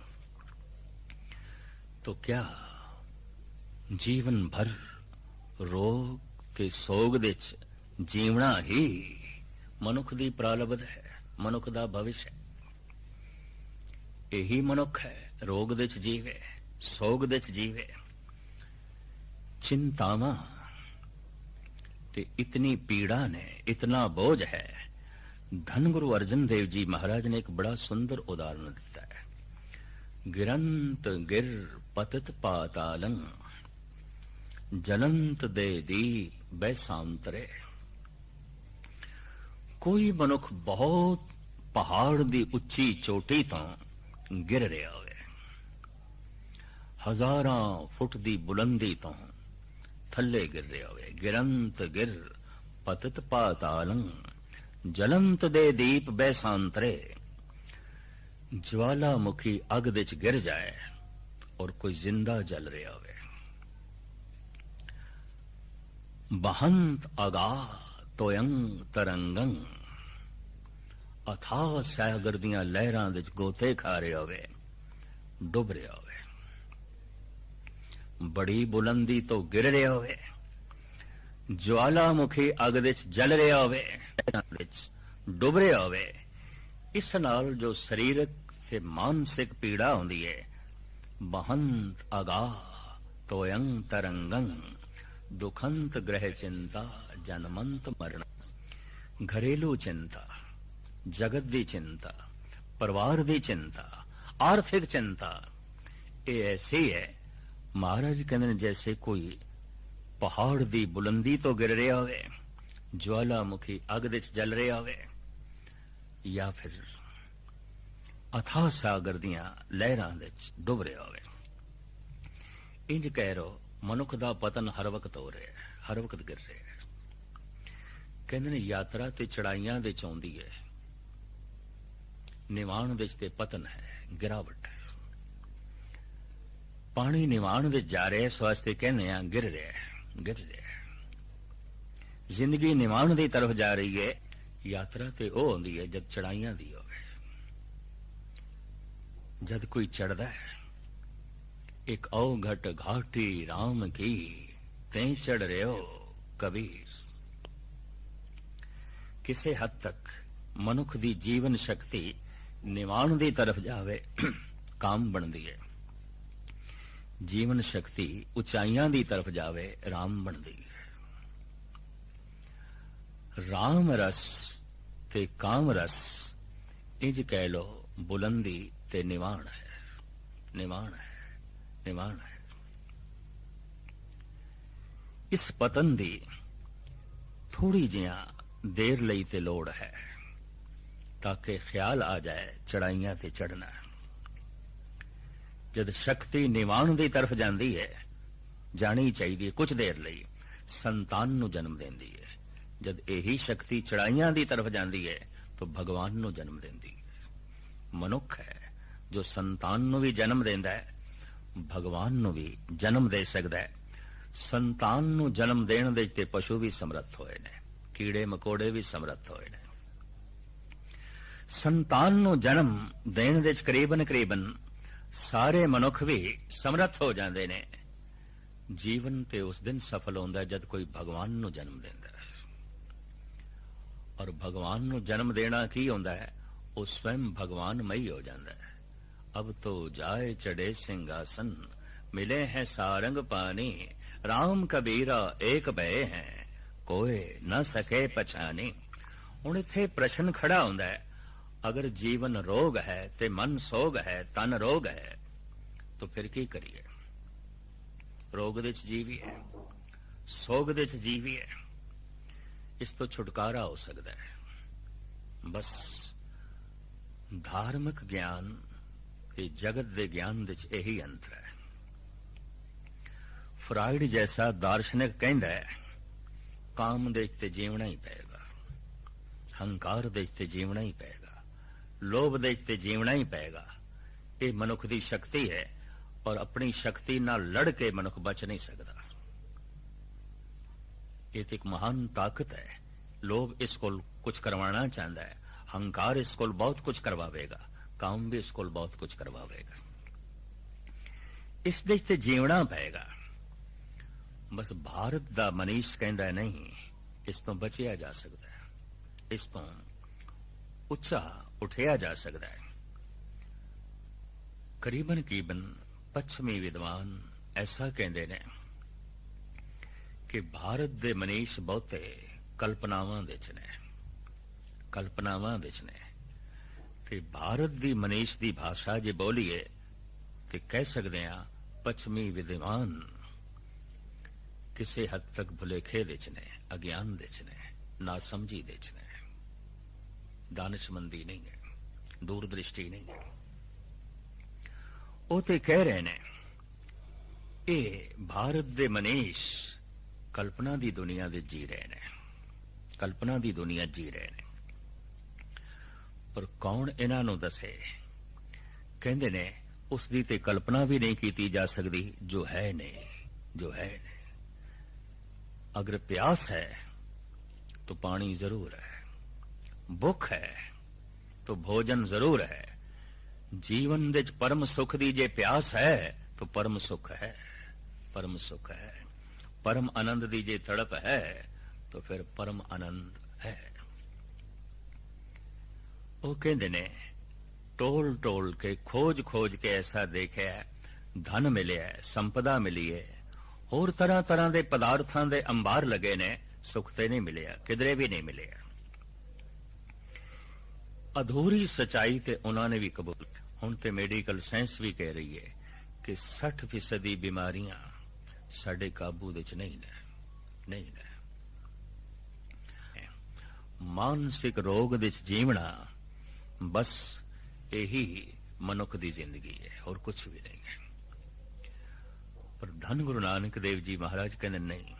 तो क्या जीवन भर रोग ते सोग दे जीवना ही मनुख दी प्रारब्ध है, मनुख दा भविष्य है। यही मनुख है रोग दे जीवे, सोग दे जीवे। चिंतावां ते इतनी पीड़ा ने, इतना बोझ है। धन गुरु अर्जन देव जी महाराज ने एक बड़ा सुंदर उदाहरण दिता है। गिरंत गिर पतित पातालं जलंत दे दी बैसांतरे। कोई मनुख बहुत पहाड़ दी उच्ची चोटी तो गिर रहा होवे, हजारां फुट दी बुलंदी तो थल्ले गिर रहा होवे। गिरंत गिर पतित पातालं जलंत दे दीप बैसांतरे। ज्वालामुखी अग दे च गिर जाए और कोई जिंदा जल रहा होवे। बहंत अगा तोयंग तरंगं। अथाह सागर दियां लहरां दे च गोते खा रहे होवे, डुब रहा होवे। बड़ी बुलंदी तो गिर रहा होवे, ज्वालामुखी अग दे च जल रहा होवे, डुब रहा होवे। इस नाल जो शरीरक ते मानसिक पीड़ा होंदी है, बहंत अगा तोयंग तरंगं दुखंत ग्रह चिंता जनमंत मरण। घरेलू चिंता, जगत दी चिंता, परिवार दी चिंता, आर्थिक चिंता, ये ऐसी है महाराज कहते हैं जैसे कोई पहाड़ दी बुलंदी तो गिर रहा होवे, ज्वालामुखी अग दे जल रहा होवे, या फिर अथाह सागर दियां लहरां दे डुब रहा होवे। इंज कह रो मनुख दा पतन हर वक्त हो रहा है, हर वक्त गिर रहा है। कहते ने यात्रा ते चढ़ाइयां दे चौंदी है, निवाण दे ते पतन है, गिरावट है। पानी निवाण दे जा रहा है, इस वास्ते कहने आ गिर रहा है, गिर रहा है। जिंदगी निवाण दी तरफ जा रही है, यात्रा ते ਉਹ ਹੁੰਦੀ ਹੈ जद ਚੜਾਈਆਂ ਦੀ ਹੋਵੇ। जद कोई चढ़दा है, एक औघट घाटी राम की ते चढ़ रहे हो कबीर। किसे हद तक मनुख दी जीवन शक्ति निवाण दी तरफ जावे काम बनदी है, जीवन शक्ति उचाइयां दी तरफ जावे राम बनदी है। राम रस ते काम रस इंज कह लो बुलंदी ते निवाण है, निवाण है, निवाण है। इस पतन दी थोड़ी जिया देर लई ते लोड़ है ताकि ख्याल आ जाए चढ़ाइयां ते चढ़ना। जद शक्ति निवाण दी तरफ जाती है, जानी चाहिए कुछ देर लई संतान नू जन्म देंदी है। जद यही शक्ति चढ़ाइयां दी तरफ जाती है तो भगवान नू जन्म देंदी है। मनुख है जो संतान नू भी जन्म देंदा है, भगवान नू भी जन्म दे सकदा है। संतान नू जन्म देण दे ते पशु भी समर्थ होए ने, कीड़े मकोड़े भी समर्थ होए ने। संतान नू जन्म देण दे करीबन करीबन सारे मनुख भी समर्थ हो जाते ने। जीवन ते उस दिन सफल होंदा है जद कोई भगवान नू जन्म देंदा है। और भगवान नू जन्म देना की होंदा है, वो स्वयं भगवान मई हो जाता है। अब तो जाए चढ़े सिंहासन, मिले हैं सारंग पानी, राम कबीरा एक भय हैं, कोई न सके पछानी। हुण इत्थे प्रश्न खड़ा होंदा है, अगर जीवन रोग है ते मन सोग है, तन रोग है, तो फिर की करिए? रोग दे च जीवी है, सोग दे च जीवी है। इस तो छुटकारा हो सकता है बस धार्मिक ज्ञान ते जगत दे ज्ञान दे च यही अंतर है। फ्राइड जैसा दार्शनिक कहता है काम दे ते जीवना ही पेगा, हंकार दे ते जीवना ही पेगा, लोभ दे ते जीवना ही पेगा। ये मनुख दी शक्ति है और अपनी शक्ति नाल लड़ के मनुख बच नहीं सकता। ये तो एक महान ताकत है। लोभ इस को कुछ करवाना चाहता है, हंकार इस को बहुत कुछ करवावेगा, काम भी इस को बहुत कुछ करवावेगा। इस देश ते जीवना पेगा। बस भारत दा मनीष कहता नहीं, इस तो बचिया जा सकता है, इस तो उच्चा उठिया जा सकता है। करीबन करीबन पश्चिमी विद्वान ऐसा कहते ने कि भारत दे मनीष बहुते कल्पनावां विच ने, कल्पनावां विच ने। ते भारत दी मनीष दी भाषा जे बोलीए ते कह सकते हैं पश्चिमी विद्वान किसी हद तक भुलेखे विच ने, अज्ञान विच ने, नासमझी विच ने, दानिशमंदी नहीं है, दूरदृष्टि नहीं है। वो ते कह रहे ने ये भारत दे मनीष कल्पना दी दुनिया दे जी रहे ने, कल्पना दी दुनिया जी रहे ने। पर कौन इन्हां नूं दसे? कहंदे ने उस दी ते कल्पना भी नहीं की जा सकती जो है नहीं, जो है नहीं। अगर प्यास है तो पानी जरूर है, भुख है तो भोजन जरूर है। जीवन दे परम सुख दी जे प्यास है तो परम सुख है, परम सुख है। परम आनंद दी जे तड़प है तो फिर परम आनंद है। वो कहते ने टोल टोल के खोज खोज के ऐसा देखा धन मिले, संपदा मिली है, और तरह तरह के पदार्थों के अंबार लगे ने, सुख ते नहीं मिले, किधरे भी नहीं मिले। अधूरी सच्चाई ते उन्होंने भी कबूल। हुण ते मेडिकल साइंस भी कह रही है कि 60% बीमारियां साडे काबू विच नहीं ने, नहीं ने। मानसिक रोग विच जीवना बस यही मनुख दी जिंदगी है और कुछ भी नहीं है। पर धन गुरु नानक देव जी महाराज कहते नहीं,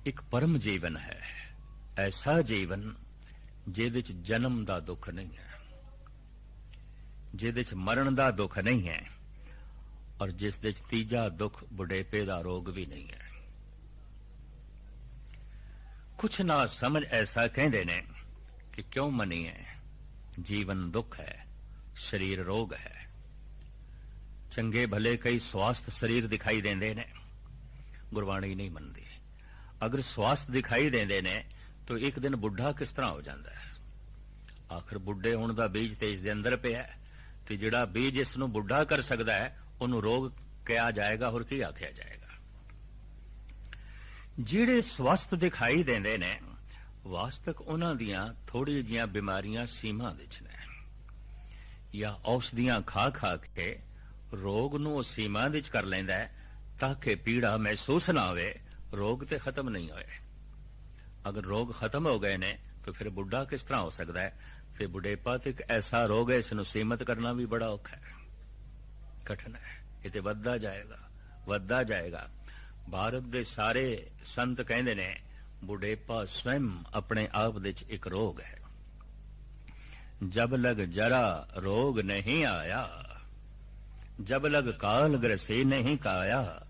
एक परम जीवन है, ऐसा जीवन जिहदे च जन्म दा दुख नहीं है, जिहदे च मरण दा दुख नहीं है, और जिस दे च तीजा दुख बुढ़ेपे दा रोग भी नहीं है। कुछ ना समझ ऐसा कहते ने कि क्यों मनीए, जीवन दुख है, शरीर रोग है। चंगे भले कई स्वास्थ्य शरीर दिखाई देंदे ने, गुरबाणी नहीं मनदी। अगर स्वास्थ्य दिखाई देंदे ने तो एक दिन बुढ़ा किस तरह हो जाता है? आखिर बुढ़े होने का बीज तो इसके अंदर पिया है, तो जिहड़ा बीज इसनूं बुढ़ा कर सकता है उन्होंने रोग कहा जाएगा और की आख्या जाएगा। जिहड़े स्वस्थ दिखाई देंदे ने वास्तविक उन्हां दियां थोड़ी जिहियां बीमारियां सीमा विच ने, या औषधियां खा खा के रोग नूं सीमा विच कर लैंदा है ताकि पीड़ा महसूस ना होवे। रोग ते खत्म नहीं होए। अगर रोग खत्म हो गए ने तो फिर बुढ़ा किस तरह हो सकता है? फिर बुढ़ेपा तो एक ऐसा रोग है, इसनूं सीमित करना भी बड़ा औखा है, कठिन है। ये तो वधदा जाएगा, वधदा जाएगा। भारत दे सारे संत कहंदे ने बुढ़ेपा स्वयं अपने आप विच एक रोग है। जब लग जरा रोग नहीं आया, जब लग काल ग्रसे नहीं काया,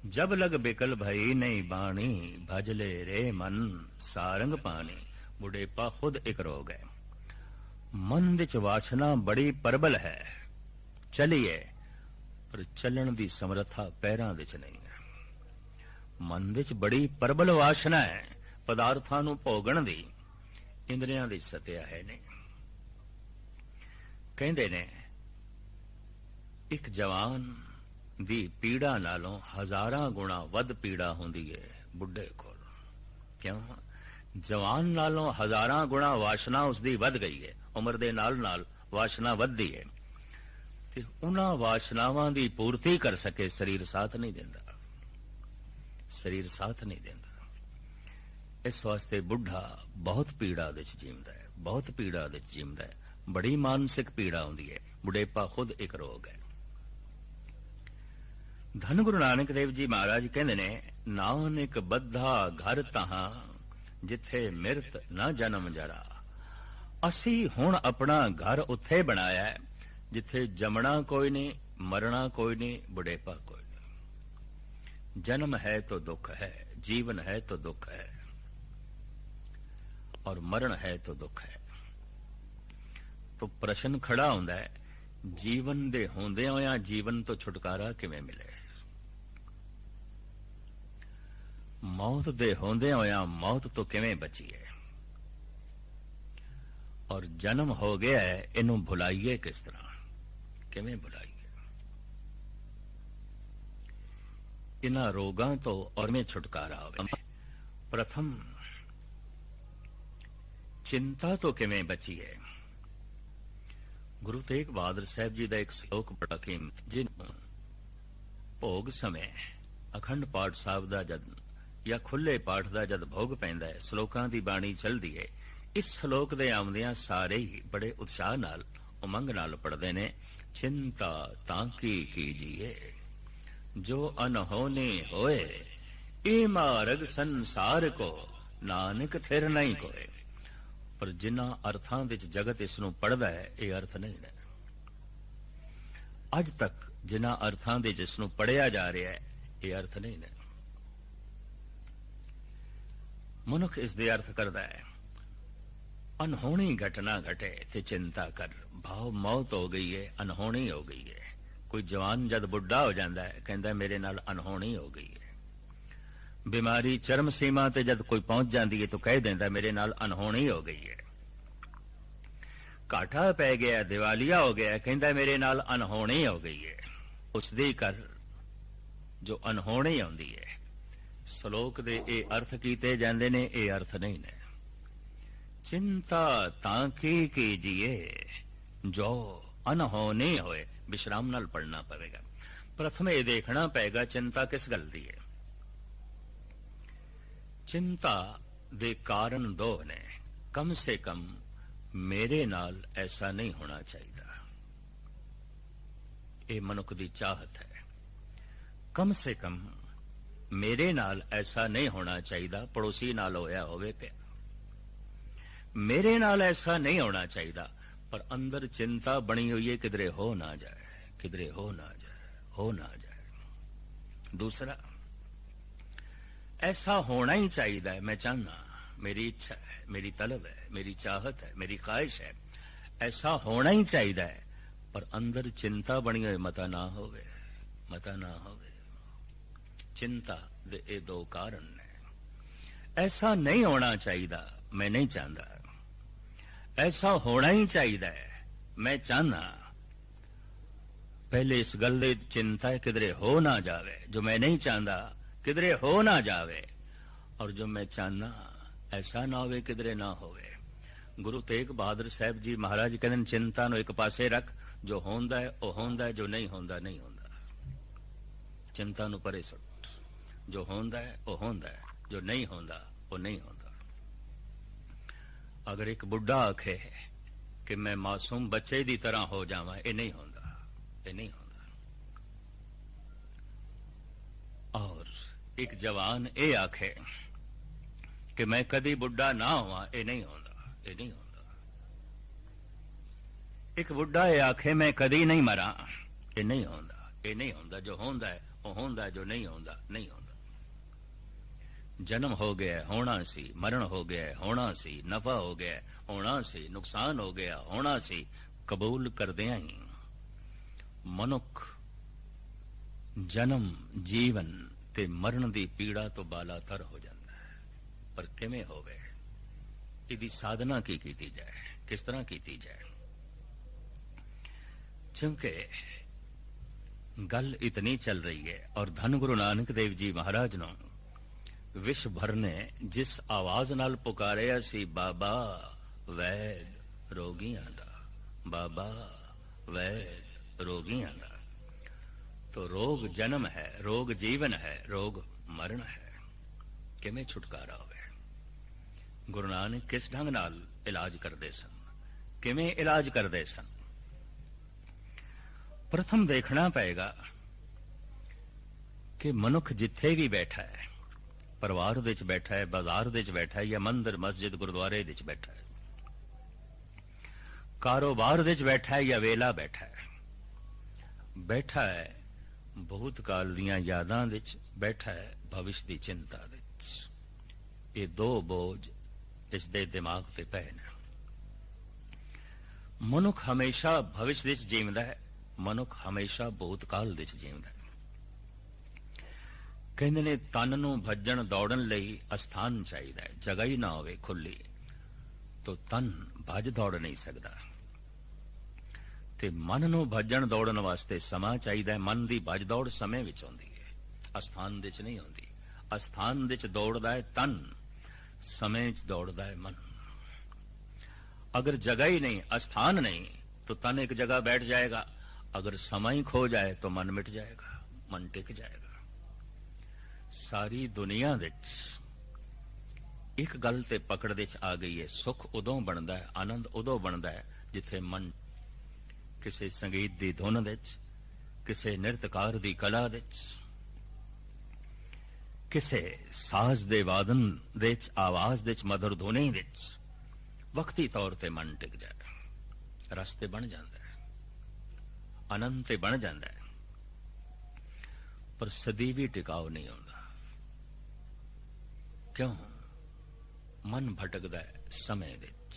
जब लग बिकल भई नहीं बाणी, भजले रे मन सारंग पानी। बुढ़ेपा खुद एक रोग है। मन विच वासना बड़ी प्रबल है, चलिए पर चलन दी समर्था पैरां विच नहीं है। मन विच बड़ी प्रबल वासना है, पदार्थां नूं भोगण दी, इंद्रियां दी सत्या है नहीं। कहंदे ने एक जवान दी पीड़ा नालों हजारां गुणा वध पीड़ा हुंदी है बुढ़े कोल। क्यों? जवान नालों हजारां गुणा वासना उसदी वध गई है। उम्र दे नाल नाल वासना वधदी है ते उन्हां वासनावां दी पूर्ति कर सके शरीर साथ नहीं देंदा, शरीर साथ नहीं देंदा। इस वास्ते बुढ़ा बहुत पीड़ा विच जींदा है, बहुत पीड़ा विच जींदा है। बड़ी मानसिक पीड़ा हुंदी है। बुढ़ेपा खुद एक रोग है। धन गुरु नानक देव जी महाराज कहंदे ने, नानक बद्धा घर तहां जिथे मिरत ना जन्म जरा। असी हुण अपना घर उत्थे बनाया है जिथे जमना कोई नहीं, मरना कोई नहीं, बुढ़ेपा कोई नहीं। जन्म है तो दुख है, जीवन है तो दुख है, और मरण है तो दुख है। तो प्रश्न खड़ा होंदा है, जीवन दे होंदे होया जीवन तो छुटकारा किवें मिले? मौत दे होंदे होया मौत तो किवें बचीए? और जन्म हो गया है, इनू भुलाइए किस तरह, किवें भुलाइए? इन्हां रोगां तो और में छुटकारा होवे। प्रथम चिंता तो किवें बचीए? गुरु तेग बहादुर साहब जी का एक श्लोक बड़ा कीमती, जिन भोग समय अखंड पाठ साहब का जद या खुले पाठ का जद भोग पैंदा है, श्लोकां दी बाणी चलदी है। इस श्लोक दे आउंदियां सारे ही बड़े उत्साह नाल उमंग नाल पढ़दे ने। चिंता तांकी कीजिए जो अनहोनी होए, ए मार्ग संसार को नानक थिर नहीं कोए। पर जिन्हां अर्थां विच जगत इसनूं पढ़दा है, ये अर्थ नहीं है। अज तक जिन्हां अर्थां विच इसनूं पढ़िया जा रहा है, ये अर्थ नहीं है। मनुख इस दे अर्थ करदा है, अनहोनी घटना घटे ते चिंता कर। भाव मौत हो गई है, अनहोनी हो गई है। कोई जवान जद बुढ़ा हो जाता है, कहता मेरे नाल अनहोनी हो गई है। बीमारी चरम सीमा ते जद कोई पहुंच जाती है तो कह देता मेरे नाल अनहोनी हो गई है। घाटा पै गया, दिवालिया हो गया, कहता मेरे नाल अनहोनी हो गई है। उसदी कर जो अनहोनी आउंदी है। श्लोक दे ए अर्थ कीते जांदे ने, ए अर्थ नहीं ने। चिंता तांकी कीजिए जो अनहोनी होए। विश्राम नाल पढ़ना पवेगा। प्रथम ये देखना पेगा चिंता किस गल दी है। चिंता दे कारण दो ने। कम से कम मेरे नाल ऐसा नहीं होना चाहिए, ये मनुख दी चाहत है। कम से कम मेरे नाल ऐसा नहीं होना चाहिए, पड़ोसी नाल होया होवे पे, मेरे नाल ऐसा नहीं होना चाहिए। पर अंदर चिंता बनी हुई है, किधरे हो ना जाए, किधरे हो ना जाए, हो ना जाए। दूसरा, ऐसा होना ही चाहिए, मैं चाहना मेरी इच्छा है, मेरी तलब है, मेरी चाहत है, मेरी ख्वाहिश है, ऐसा होना ही चाहिए, पर अंदर चिंता बनी हुई मता ना होवे, मता ना होवे। चिंता दे ये दो कारण ने। ऐसा नहीं होना चाहिए, मैं नहीं चाहता। ऐसा होना ही चाहिए, मैं चाहना। पहले इस गल दी चिंता है किधरे हो ना जावे, जो मैं नहीं चाहता किधरे हो ना जावे, और जो मैं चाहना ऐसा ना होवे किधरे ना होवे। गुरु तेग बहादुर साहब जी महाराज कहते चिंता नु एक पासे रख, जो होंदा है वो होंदा है, जो नहीं होंदा नहीं होंदा। चिंता नु परे सुट, जो होंदा है वो होंदा है, जो नहीं होंदा वो नहीं होंदा। अगर एक बुढ़ा आखे कि मैं मासूम बच्चे दी तरह हो जावां, ये नहीं होंदा, ये नहीं होंदा। और एक जवान ये आखे कि मैं कदी बुढ़ा ना हुआ, ये नहीं होंदा, ये नहीं होंदा। एक बुढ़ा ये आखे मैं कदी नहीं मरा, ये नहीं होंदा, ये नहीं होंदा। जो होंदा है वो होंदा है, जो नहीं होंदा नहीं होंदा। जन्म हो गया होना सी, मरण हो गया होना सी, नफा हो गया होना सी, नुकसान हो गया होना सी। कबूल करदियां ही मनुख जन्म जीवन ते मरण दी पीड़ा तो बालातर हो जाता है। पर किवें होवे, इहदी साधना की कीती जाए, किस तरह कीती जाए? क्योंकि गल इतनी चल रही है, और धन गुरु नानक देव जी महाराज नो विश्व भर ने जिस आवाज नाल पुकारिया सी, बाबा वैद रोगियां दा, बाबा वैद रोगियां दा। तो रोग जन्म है, रोग जीवन है, रोग मरण है। किवें छुटकारा होवे? गुरु नानक किस ढंग नाल इलाज करदे सन, किवें इलाज करदे सन? प्रथम देखना पएगा कि मनुख जिथे भी बैठा है, परिवार विच बैठा है, बाजार विच बैठा है, या मंदिर मस्जिद गुरुद्वारे विच बैठा है, कारोबार विच बैठा है या वेला बैठा है, बैठा है भूतकाल दियां यादां विच, बैठा है भविष्य दी चिंता विच। ये दो बोझ इस दे दिमाग ते पए ने। मनुख हमेशा भविष्य विच जीवदा है, मनुख हमेशा भूतकाल विच जीवदा है। कहंदे ने तन नूं भज्जण दौड़न लई अस्थान चाहिदा है, जगह ही ना होवे खुली तो तन भज दौड़ नहीं सकदा। ते मन नूं भज्जण दौड़न वास्ते समा चाहिदा है। मन दी भज दौड़ समय विच होंदी है, अस्थान विच नहीं होंदी। अस्थान विच दौड़दा है तन, समय च दौड़दा है मन। अगर जगह ही नहीं, अस्थान नहीं, तो तन एक जगह बैठ जाएगा। अगर समय खो जाए तो मन मिट जाएगा, मन टिक जाएगा। सारी दुनिया विच एक गल ते पकड़ विच आ गई है, सुख उदों बनदा है, आनंद उदों बनदा है जिथे मन किसी संगीत दी धुन विच, किसी नृत्यकार दी कला विच, किसी साज दे वादन विच, आवाज विच, मधुर धुनी विच वक्ती तौर ते मन टिक जाए, रस्ते बन जाता है, आनंद ते बन जाता है। पर सदीवी टिकाव नहीं होता। क्यों? मन भटकदा है समय विच,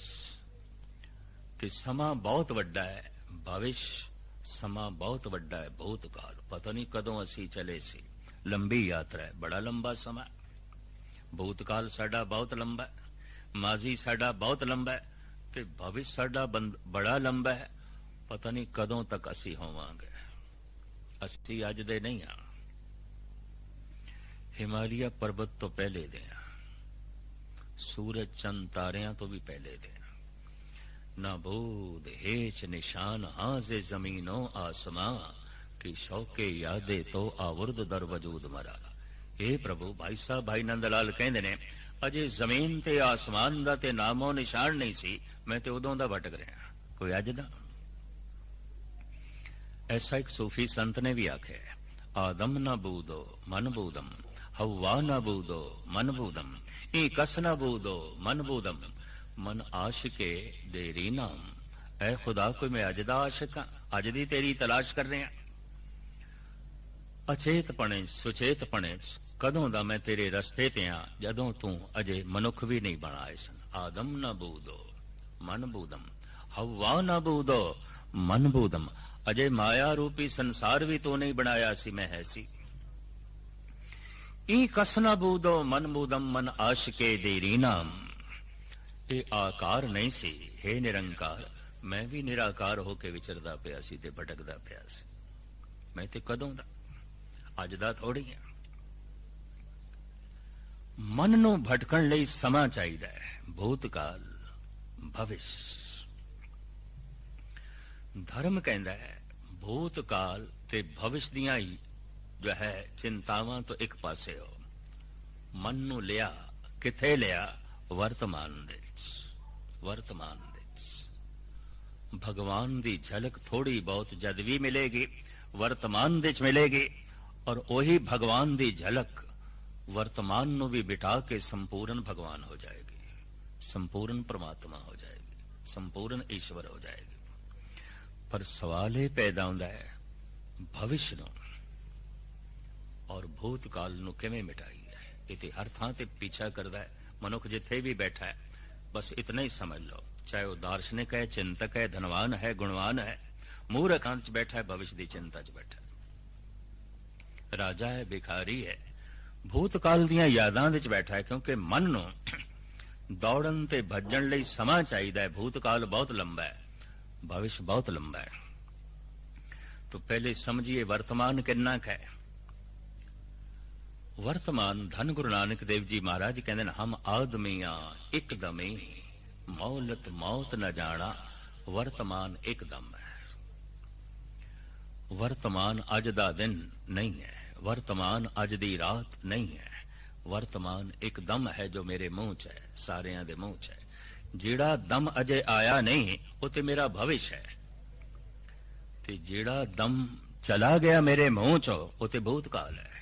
ते समा बहुत वड्डा है भविष्य, समा बहुत वड्डा है भूतकाल। पता नहीं कदों असी चले सी, लंबी यात्रा है, बड़ा लंबा समा। भूतकाल साडा बहुत लंबा है, माजी साडा बहुत लंबा है, ते भविष्य साडा बड़ा लंबा है। पता नहीं कदों तक असी होवांगे। असी अज दे नहीं हाँ, हिमालय पर्वत तो पहले दे, सूरज चंद तारियां तो भी पहले दे। ना बूद हेच निशान हाजे जमीनों आसमां की शौके यादे तो आवुर्द दर वजूद मरा। हे प्रभु, भाई साहब भाई नंदलाल कहंदे ने अजे जमीन ते आसमान दा ते नामो निशान नहीं सी, मैं ते उदों दा भटक रहा, कोई अज दा। ऐसा एक सूफी संत ने भी आखे, आदम न बूदो मन बूदम, हवा न बूदो मन बूदम, ई कस न बूदो मन बूदम, मन आशिके देरी नाम। ऐ खुदा, कोई मैं अज दा आशिक हां, अज दी तेरी तलाश कर रहे हैं। अचेत पणे सुचेत पणे ਕਦੋਂ ਦਾ ਮੈਂ ਤੇਰੇ ਰਸਤੇ ਤੇ ਆ, ਜਦੋਂ ਤੂੰ ਅਜੇ ਮਨੁੱਖ ਵੀ ਨਹੀਂ ਬਣਾਏ ਸਨ। ਆਦਮ ਨਾ ਬੂਦੋ ਮਨ ਬੂਦਮ, ਹਵਾ ਨਾ ਬੂਦੋ ਮਨ ਬੂਦਮ। ਅਜੇ ਮਾਇਆ ਰੂਪੀ ਸੰਸਾਰ ਵੀ ਤੂੰ ਨਹੀਂ ਬਣਾਇਆ ਸੀ, ਮੈਂ ਹੈ ਸੀ। ਈ ਕਸ ਨਾ ਬੂਦੋ ਮਨ ਬੂਦਮ, ਮਨ ਆਸ਼ਕੇ ਦੇ ਰੀਨਾਮ। ਇਹ ਆਕਾਰ ਨਹੀਂ ਸੀ, ਹੇ ਨਿਰੰਕਾਰ, ਮੈਂ ਵੀ ਨਿਰਾਕਾਰ ਹੋ ਕੇ ਵਿਚਰਦਾ ਪਿਆ ਸੀ ਤੇ ਭਟਕਦਾ ਪਿਆ ਸੀ। ਮੈਂ ਤੇ ਕਦੋਂ ਦਾ, ਅੱਜ ਦਾ ਥੋੜੀ ਆ। ਮਨ ਨੂੰ ਭਟਕਣ ਲਈ ਸਮਾਂ ਚਾਹੀਦਾ ਹੈ, ਭੂਤਕਾਲ, ਭਵਿਸ਼। ਧਰਮ ਕਹਿੰਦਾ ਹੈ ਭੂਤਕਾਲ ਤੇ ਭਵਿਸ਼ ਦੀਆਂ ਹੀ ਜੋ ਹੈ ਚਿੰਤਾਵਾਂ ਤੋਂ ਇੱਕ ਪਾਸੇ ਹੋ। ਮਨ ਨੂੰ ਲਿਆ ਕਿੱਥੇ ਲਿਆ? ਵਰਤਮਾਨ ਦੇ ਵਿੱਚ। ਵਰਤਮਾਨ ਦੇ ਵਿੱਚ ਭਗਵਾਨ ਦੀ ਝਲਕ ਥੋੜੀ ਬਹੁਤ ਜਦ ਵੀ ਮਿਲੇਗੀ, ਵਰਤਮਾਨ ਦੇ ਵਿੱਚ ਮਿਲੇਗੀ, ਔਰ ਉਹੀ ਭਗਵਾਨ ਦੀ ਝਲਕ ਵਰਤਮਾਨ ਨੂੰ ਵੀ ਬਿਠਾ ਕੇ ਸੰਪੂਰਨ ਭਗਵਾਨ ਹੋ ਜਾਏਗੀ, ਸੰਪੂਰਨ ਪ੍ਰਮਾਤਮਾ ਹੋ ਜਾਏਗੀ, ਸੰਪੂਰਨ ਈਸ਼ਵਰ ਹੋ ਜਾਏਗੀ। ਪਰ ਸਵਾਲ ਇਹ ਪੈਦਾ ਹੁੰਦਾ ਹੈ ਭਵਿਸ਼ ਨੂੰ ਔਰ ਭੂਤਕਾਲ ਨੂੰ ਕਿਵੇਂ ਮਿਟਾਈਏ? ਇਹ ਤੇ ਹਰ ਥਾਂ ਤੇ ਪਿੱਛਾ ਕਰਦਾ ਹੈ ਮਨੁੱਖ, ਜਿੱਥੇ ਵੀ ਬੈਠਾ ਹੈ। ਬਸ ਇਤਨਾ ਹੀ ਸਮਝ ਲਓ, ਚਾਹੇ ਉਹ ਦਾਰਸ਼ਨਿਕ ਹੈ, ਚਿੰਤਕ ਹੈ, ਧਨਵਾਨ ਹੈ, ਗੁਣਵਾਨ ਹੈ, ਮੂਰਖਾਂ 'ਚ ਬੈਠਾ ਹੈ, ਭਵਿਸ਼ ਦੀ ਚਿੰਤਾ 'ਚ ਬੈਠਾ ਹੈ, ਰਾਜਾ ਹੈ, ਭਿਖਾਰੀ ਹੈ, ਭੂਤਕਾਲ ਦੀਆਂ ਯਾਦਾਂ ਵਿੱਚ ਬੈਠਾ ਹੈ। ਕਿਉਂਕਿ ਮਨ ਨੂੰ ਦੌੜਨ ਤੇ ਭੱਜਣ ਲਈ ਸਮਾਂ ਚਾਹੀਦਾ ਹੈ। ਭੂਤਕਾਲ ਬਹੁਤ ਲੰਬਾ ਹੈ, ਭਵਿਸ਼ ਬਹੁਤ ਲੰਬਾ ਹੈ। तो पहले समझिए वर्तमान कितना है। वर्तमान धन गुरु नानक देव जी महाराज कहते हैं, हम आदमिया एकदम मौलत मौत न जाना, वर्तमान एकदम है। वर्तमान अज दा दिन नहीं है, वर्तमान अज दी रात नहीं है, वर्तमान एक दम है जो मेरे मुंह च है, सारियां दे मुंह च है। जेड़ा दम अजे आया नहीं वो ते मेरा भविष्य है, ते जेड़ा दम चला गया मेरे मुंह चो वो ते भूतकाल है।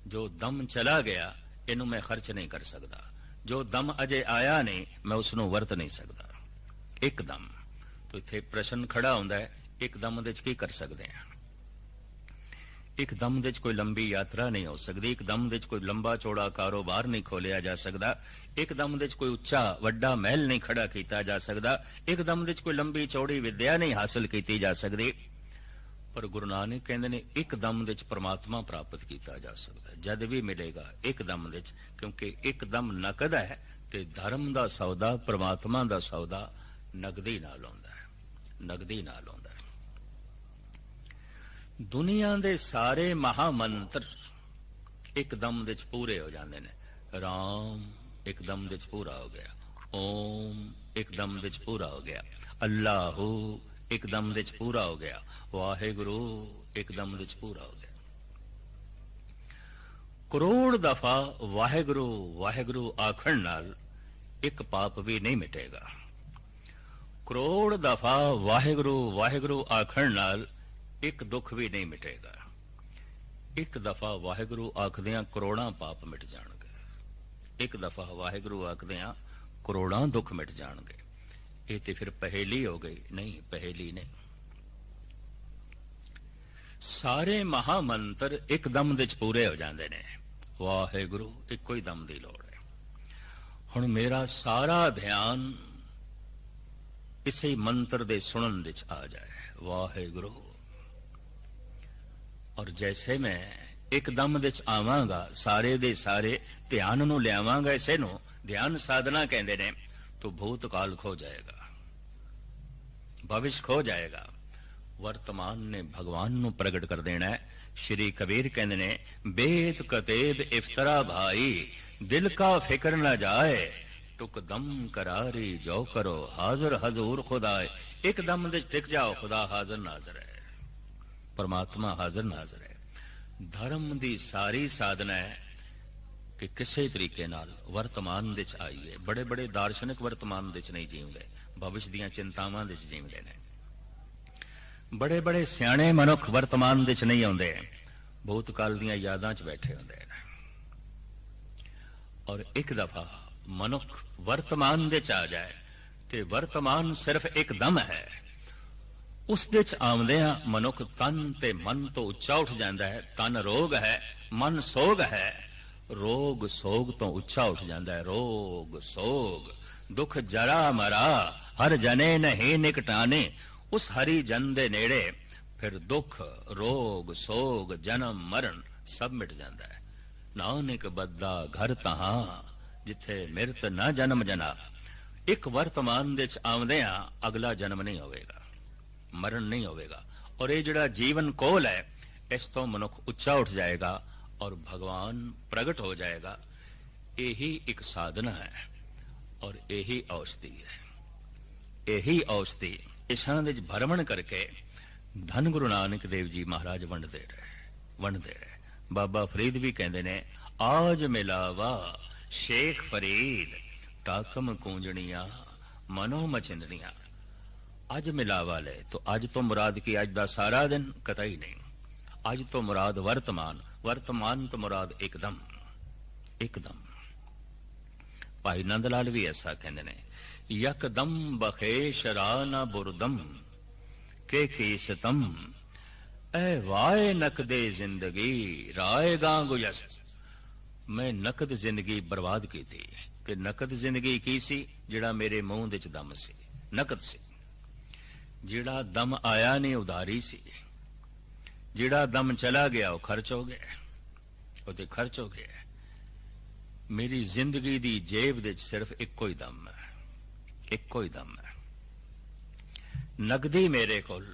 जो दम चला गया इनू मैं खर्च नहीं कर सकता, जो दम अजे आया नहीं मैं उसनू वरत नहीं सकता। एकदम तो इत्थे प्रश्न खड़ा होंदा है, एकदम दे की कर सकते हैं? एकदम दे कोई लंबी यात्रा नहीं हो सकती, एकदम दे कोई लंबा चौड़ा कारोबार नहीं खोलिया जा सकता, एकदम दे कोई उच्चा वड्डा महल नहीं खड़ा किया जा सकता, एकदम दे कोई लंबी चौड़ी विद्या नहीं हासिल की जा सकती। पर गुरु नानक कहते ने एकदम दे परमात्मा प्राप्त किया जा सकता है, जद भी मिलेगा एकदम दे, क्योंकि एकदम नकद है ते धर्म दा सौदा, परमात्मा दा सौदा नगदी नाल होंदा है, नगदी नाल होंदा है। दुनिया दे सारे महामंत्र एकदम दे पूरे हो जाते हैं। राम एकदम दे पूरा हो गया, ओम एकदम दे पूरा हो गया, अल्लाहू एकदम दे पूरा हो गया, वाहेगुरु एकदम दे पूरा हो गया। करोड़ दफा वाहेगुरु वाहेगुरु आखण नाल एक पाप भी नहीं मिटेगा। करोड़ दफा वाहेगुरु वाहेगुरु आखण नाल एक दुख भी नहीं मिटेगा। एक दफा वाहेगुरु आखदियां करोड़ां पाप मिट जाणगे, एक दफा वाहेगुरु आखदियां करोड़ां दुख मिट जाणगे। ये तो फिर पहेली हो गई? नहीं, पहेली नहीं। सारे महामंत्र एक दम दे पूरे हो जाते ने, वाहेगुरु इको ही दम की लोड़ है। हुण मेरा सारा ध्यान इसे मंत्र दे सुनन दे आ जाए, वाहेगुरु। और जैसे मैं एकदम दे आवांगा, सारे दे सारे ध्यान नूं लियावांगा, इसे नूं ध्यान साधना कहंदे ने, तो भूतकाल खो जाएगा, भविष्य खो जाएगा। वर्तमान ने भगवान नूं प्रगट कर देना है। श्री कबीर कहंदे ने, बेद कतेब इफ्तरा भाई, दिल का फिक्र न जाए, टुक दम करारी जो करो, हाजिर हजूर खुदाए। एकदम दे टिक जाओ, खुदा हाजिर नाजर है, परमात्मा हाजिर नाजर है। धर्म दी सारी साधना है कि किसी तरीके नाल वर्तमान दे आईए। बड़े बड़े दार्शनिक वर्तमान दे नहीं जीवदे, भविष्य दीयां चिंतावां दे जीवदे ने। बड़े बड़े सियाणे मनुख वर्तमान दे नहीं आउंदे, भूतकाल दीयां यादां च बैठे हुंदे ने। और एक दफा मनुख वर्तमान दे आ जाए ते वर्तमान सिर्फ एक दम है, उस दे आउंदियां मनुख तन ते मन तो उच्चा उठ जाता है। तन रोग है ਮਨ ਸੋਗ ਹੈ, ਰੋਗ ਸੋਗ ਤੋਂ ਉੱਚਾ ਉੱਠ ਜਾਂਦਾ ਹੈ। ਰੋਗ ਸੋਗ ਦੁੱਖ ਜਰਾ ਮਰਾ, ਹਰ ਜਨੇ ਨਹੀਂ ਨਿਕਟਾਨੇ। ਉਸ ਹਰੀ ਜਨ ਦੇ ਨੇੜੇ ਫਿਰ ਦੁੱਖ ਰੋਗ ਸੋਗ ਜਨਮ ਮਰਨ ਸਭ ਮਿਟ ਜਾਂਦਾ ਹੈ। ਨਾਨਕ ਬੱਦਾ ਘਰ ਤਹਾਂ, ਜਿੱਥੇ ਮਿਰਤ ਨਾ ਜਨਮ ਜਨਾ। ਇੱਕ ਵਰਤਮਾਨ ਦੇ ਚ ਆਉਂਦਿਆਂ ਅਗਲਾ ਜਨਮ ਨਹੀਂ ਹੋਵੇਗਾ, ਮਰਨ ਨਹੀਂ ਹੋਵੇਗਾ। ਔਰ ਇਹ ਜਿਹੜਾ ਜੀਵਨ ਕੋਲ ਹੈ, ਇਸ ਤੋਂ ਮਨੁੱਖ ਉੱਚਾ ਉੱਠ ਜਾਏਗਾ ਔਰ ਭਗਵਾਨ ਪ੍ਰਗਟ ਹੋ ਜਾਏਗਾ। ਇਹੀ ਇੱਕ ਸਾਧਨਾ ਹੈ ਔਰ ਇਹੀ ਔਸ਼ਧੀ ਹੈ। ਇਹੀ ਔਸ਼ਧੀ ਇਸਾਂ ਵਿੱਚ ਭਰਮਣ ਕਰਕੇ ਧੰਨ ਗੁਰੂ ਨਾਨਕ ਦੇਵ ਜੀ ਮਹਾਰਾਜ ਵੰਡਦੇ ਰਹੇ। ਬਾਬਾ ਫਰੀਦ ਵੀ ਕਹਿੰਦੇ ਨੇ, ਆਜ ਮਿਲਾਵਾ ਸ਼ੇਖ ਫਰੀਦ, ਟਾਕਮ ਕੂੰਜਣੀਆਂ ਮਨੋ ਮਚਿੰਦਣੀਆਂ। ਅੱਜ ਮਿਲਾਵਾ ਲੈ, तो ਅੱਜ ਤੋਂ ਮੁਰਾਦ ਕੀ ਅੱਜ ਦਾ ਸਾਰਾ ਦਿਨ? ਕਤਈ ਨਹੀਂ। ਅੱਜ ਤੋਂ ਮੁਰਾਦ ਵਰਤਮਾਨ, ਵਰਤਮਾਨ ਤੋਂ ਮੁਰਾਦ ਇੱਕਦਮ। ਭਾਈ ਨੰਦ ਲਾਲ ਵੀ ਐਸਾ ਕਹਿੰਦੇ ਨੇ, ਯਕਦਮ ਬਖੇਸ਼ ਰਾ ਨਾ ਬੁਰਦਮ ਕੇ ਕੀਸਤਮ, ਐ ਵਾਏ ਨਕਦੇ ਜ਼ਿੰਦਗੀ ਰਾਏਗਾ ਗੁਯਸਤ। ਮੈਂ ਨਕਦ ਜ਼ਿੰਦਗੀ ਬਰਬਾਦ ਕੀਤੀ। ਕਿ ਨਕਦ ਜ਼ਿੰਦਗੀ ਕੀ ਸੀ? ਜਿਹੜਾ ਮੇਰੇ ਮੂੰਹ ਦੇ ਚ ਦਮ ਸੀ, ਨਕਦ ਸੀ। ਜਿਹੜਾ ਦਮ ਆਇਆ ਨਹੀਂ ਉਧਾਰੀ ਸੀ। ਜਿਹੜਾ ਦਮ ਚਲਾ ਗਿਆ ਉਹ ਖਰਚ ਹੋ ਗਿਆ, ਉਹ ਤੇ ਖਰਚ ਹੋ ਗਿਆ। ਮੇਰੀ ਜ਼ਿੰਦਗੀ ਦੀ ਜੇਬ ਦੇ ਚ ਸਿਰਫ ਇੱਕੋ ਹੀ ਦਮ ਹੈ, ਇੱਕੋ ਹੀ ਦਮ ਹੈ। ਨਗਦੀ ਮੇਰੇ ਕੋਲ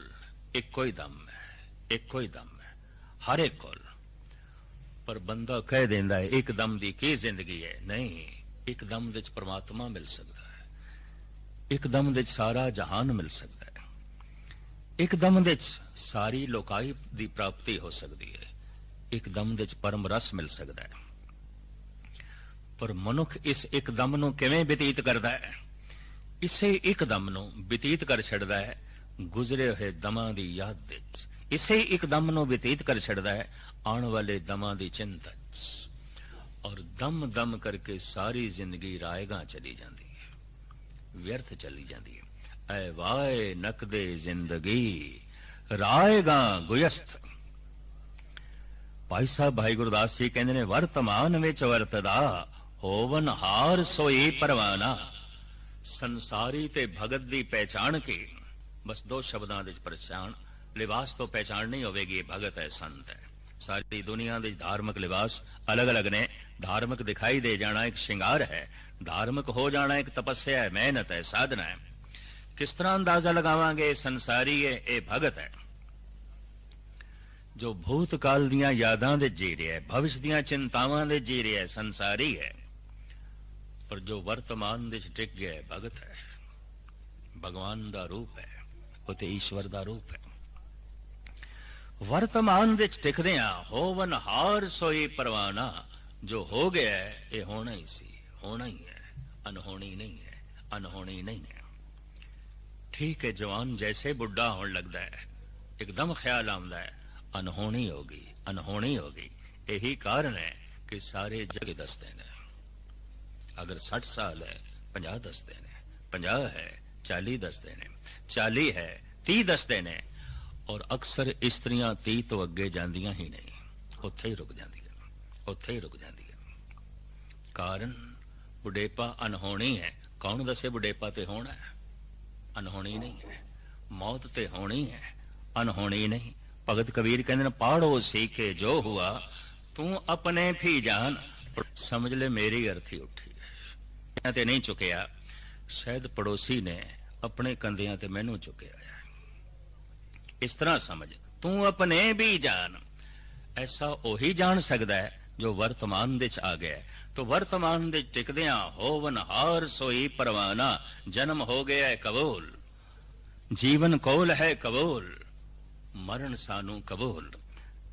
ਇੱਕੋ ਹੀ ਦਮ ਹੈ, ਇੱਕੋ ਹੀ ਦਮ ਹੈ ਹਰ ਇੱਕ ਕੋਲ। ਪਰ ਬੰਦਾ ਕਹਿ ਦਿੰਦਾ ਹੈ ਇੱਕ ਦਮ ਦੀ ਕੀ ਜ਼ਿੰਦਗੀ ਹੈ? ਨਹੀਂ, ਇੱਕ ਦਮ ਦੇ ਚ ਪਰਮਾਤਮਾ ਮਿਲ ਸਕਦਾ ਹੈ, ਇੱਕ ਦਮ ਦੇ ਚ ਸਾਰਾ ਜਹਾਨ ਮਿਲ ਸਕਦਾ ਹੈ, ਇੱਕ ਦਮ ਦੇ ਚ ਸਾਰੀ ਲੋਕਾਈ ਦੀ ਪ੍ਰਾਪਤੀ ਹੋ ਸਕਦੀ ਹੈ, ਇੱਕ ਦਮ ਦੇ ਚ ਪਰਮ ਰਸ ਮਿਲ ਸਕਦਾ ਹੈ। ਪਰ ਮਨੁੱਖ ਇਸ ਇੱਕ ਦਮ ਨੂੰ ਕਿਵੇਂ ਬਤੀਤ ਕਰਦਾ ਹੈ? ਇਸੇ ਇੱਕ ਦਮ ਨੂੰ ਬਤੀਤ ਕਰ ਛੱਡਦਾ ਹੈ ਗੁਜ਼ਰੇ ਹੋਏ ਦਮਾਂ ਦੀ ਯਾਦ ਵਿੱਚ। ਇਸੇ ਇੱਕ ਦਮ ਨੂੰ ਬਤੀਤ ਕਰ ਛੱਡਦਾ ਹੈ ਆਉਣ ਵਾਲੇ ਦਮਾਂ ਦੀ ਚਿੰਤਾ ਚ। ਔਰ ਦਮ ਦਮ ਕਰਕੇ ਸਾਰੀ ਜ਼ਿੰਦਗੀ ਰਾਏਗਾ ਚਲੀ ਜਾਂਦੀ ਹੈ, ਵਿਅਰਥ ਚਲੀ ਜਾਂਦੀ ਹੈ। ਐ ਵਾਏ ਨਕਦੇ ਜ਼ਿੰਦਗੀ ਰਾਏਗਾ ਗੁਯਸਤ। ਭਾਈ ਸਾਹਿਬ ਭਾਈ ਗੁਰਦਾਸ ਜੀ ਕਹਿੰਦੇ ਨੇ, ਵਰਤਮਾਨ ਵਿੱਚ ਵਰਤਦਾ ਹੋਵਨ ਹਾਰ ਸੋਈ ਪਰਵਾਨਾ। ਸੰਸਾਰੀ ਤੇ ਭਗਤ ਦੀ ਪਹਿਚਾਣ ਕੀ? ਬਸ ਦੋ ਸ਼ਬਦਾਂ ਵਿੱਚ ਪਛਾਣ। ਲਿਬਾਸ ਤੋਂ ਪਹਿਚਾਣ ਨਹੀਂ ਹੋਵੇਗੀ ਇਹ ਭਗਤ ਹੈ, ਸੰਤ ਹੈ। ਸਾਰੀ ਦੁਨੀਆ ਦੇ ਧਾਰਮਿਕ ਲਿਬਾਸ ਅਲੱਗ-ਅਲੱਗ ਨੇ। ਧਾਰਮਿਕ ਦਿਖਾਈ ਦੇ ਜਾਣਾ ਇੱਕ ਸ਼ਿੰਗਾਰ ਹੈ, ਧਾਰਮਿਕ ਹੋ ਜਾਣਾ ਇੱਕ ਤਪੱਸਿਆ ਹੈ, ਮਿਹਨਤ ਹੈ, ਸਾਧਨਾ ਹੈ। ਕਿਸ ਤਰ੍ਹਾਂ ਅੰਦਾਜ਼ਾ ਲਗਾਵਾਂਗੇ ਸੰਸਾਰੀ ਹੈ ਇਹ ਭਗਤ ਹੈ ਜੋ ਭੂਤਕਾਲ ਦੀਆਂ ਯਾਦਾਂ ਦੇ ਜੀ ਰਿਹਾ ਹੈ, ਭਵਿਸ਼ ਦੀਆਂ ਚਿੰਤਾਵਾਂ ਦੇ ਜੀ ਰਿਹਾ ਹੈ, ਸੰਸਾਰੀ ਹੈ। ਪਰ ਜੋ ਵਰਤਮਾਨ ਦੇ ਵਿੱਚ ਟਿਕ ਗਿਆ ਹੈ ਭਗਤ ਹੈ, ਭਗਵਾਨ ਦਾ ਰੂਪ ਹੈ, ਉਹ ਤੇ ਈਸ਼ਵਰ ਦਾ ਰੂਪ ਹੈ। ਵਰਤਮਾਨ ਵਿੱਚ ਟਿਕਦਿਆਂ ਹੋਵਨ ਹਾਰ ਸੋਈ ਪਰਵਾਨਾ। ਜੋ ਹੋ ਗਿਆ ਇਹ ਹੋਣਾ ਹੀ ਸੀ, ਹੋਣਾ ਹੀ ਹੈ, ਅਨਹੋਣੀ ਨਹੀਂ ਹੈ, ਅਨਹੋਣੀ ਨਹੀਂ ਹੈ। ਠੀਕ ਹੈ, ਜਵਾਨ ਜੈਸੇ ਬੁੱਢਾ ਹੋਣ ਲੱਗਦਾ ਹੈ ਇੱਕਦਮ ਖਿਆਲ ਆਉਂਦਾ ਹੈ ਅਨਹੋਣੀ ਹੋ ਗਈ, ਅਨਹੋਣੀ ਹੋ ਗਈ। ਇਹੀ ਕਾਰਨ ਹੈ ਕਿ ਸਾਰੇ ਜਗ ਦੱਸਦੇ ਨੇ। ਅਗਰ 60 ਸਾਲ ਹੈ 50 ਦੱਸਦੇ ਨੇ, 50 ਹੈ 40 ਦੱਸਦੇ ਨੇ, 40 ਹੈ 30 ਦੱਸਦੇ ਨੇ। ਔਰ ਅਕਸਰ ਇਸਤਰੀਆਂ 30 ਤੋਂ ਅੱਗੇ ਜਾਂਦੀਆਂ ਹੀ ਨਹੀਂ, ਉੱਥੇ ਹੀ ਰੁਕ ਜਾਂਦੀਆਂ, ਉੱਥੇ ਹੀ ਰੁਕ ਜਾਂਦੀਆਂ। ਕਾਰਨ ਬੁਢੇਪਾ ਅਨਹੋਣੀ ਹੈ। ਕੌਣ ਦੱਸੇ ਬੁਢੇਪਾ ਤੇ ਹੋਣਾ ਹੈ? ਅਨਹੋਣੀ ਨਹੀਂ ਹੈ। ਮੌਤ ਤੇ ਹੋਣੀ ਹੈ, ਅਨਹੋਣੀ ਨਹੀਂ। ਭਗਤ ਕਬੀਰ ਕਹਿੰਦੇ ਨੇ, ਪਾੜੋ ਸੀਕੇ ਜੋ ਹੁਆ ਤੂੰ ਆਪਣੇ ਵੀ ਜਾਨ। ਸਮਝ ਲੈ ਮੇਰੀ ਅਰਥੀ ਉੱਠੀ ਹੈ ਤੇ ਨਹੀਂ ਚੁੱਕਿਆ, ਸ਼ਾਇਦ ਪੜੋਸੀ ਨੇ ਆਪਣੇ ਕੰਧਿਆਂ ਤੇ ਮੈਨੂੰ ਚੁੱਕਿਆ ਹੈ। ਇਸ ਤਰ੍ਹਾਂ ਸਮਝ, ਤੂੰ ਆਪਣੇ ਵੀ ਜਾਨ। ਐਸਾ ਉਹੀ ਜਾਣ ਸਕਦਾ ਹੈ ਜੋ ਵਰਤਮਾਨ ਦੇ ਚ ਆ ਗਿਆ। ਤੋ ਵਰਤਮਾਨ ਦੇ ਟਿਕਦਿਆਂ ਹੋਵਨ ਹਾਰ ਸੋਈ ਪਰਵਾਨਾ। ਜਨਮ ਹੋ ਗਿਆ ਹੈ ਕਬੂਲ, ਜੀਵਨ ਕੋਲ ਹੈ ਕਬੂਲ, ਮਰਨ ਸਾਨੂੰ ਕਬੂਲ।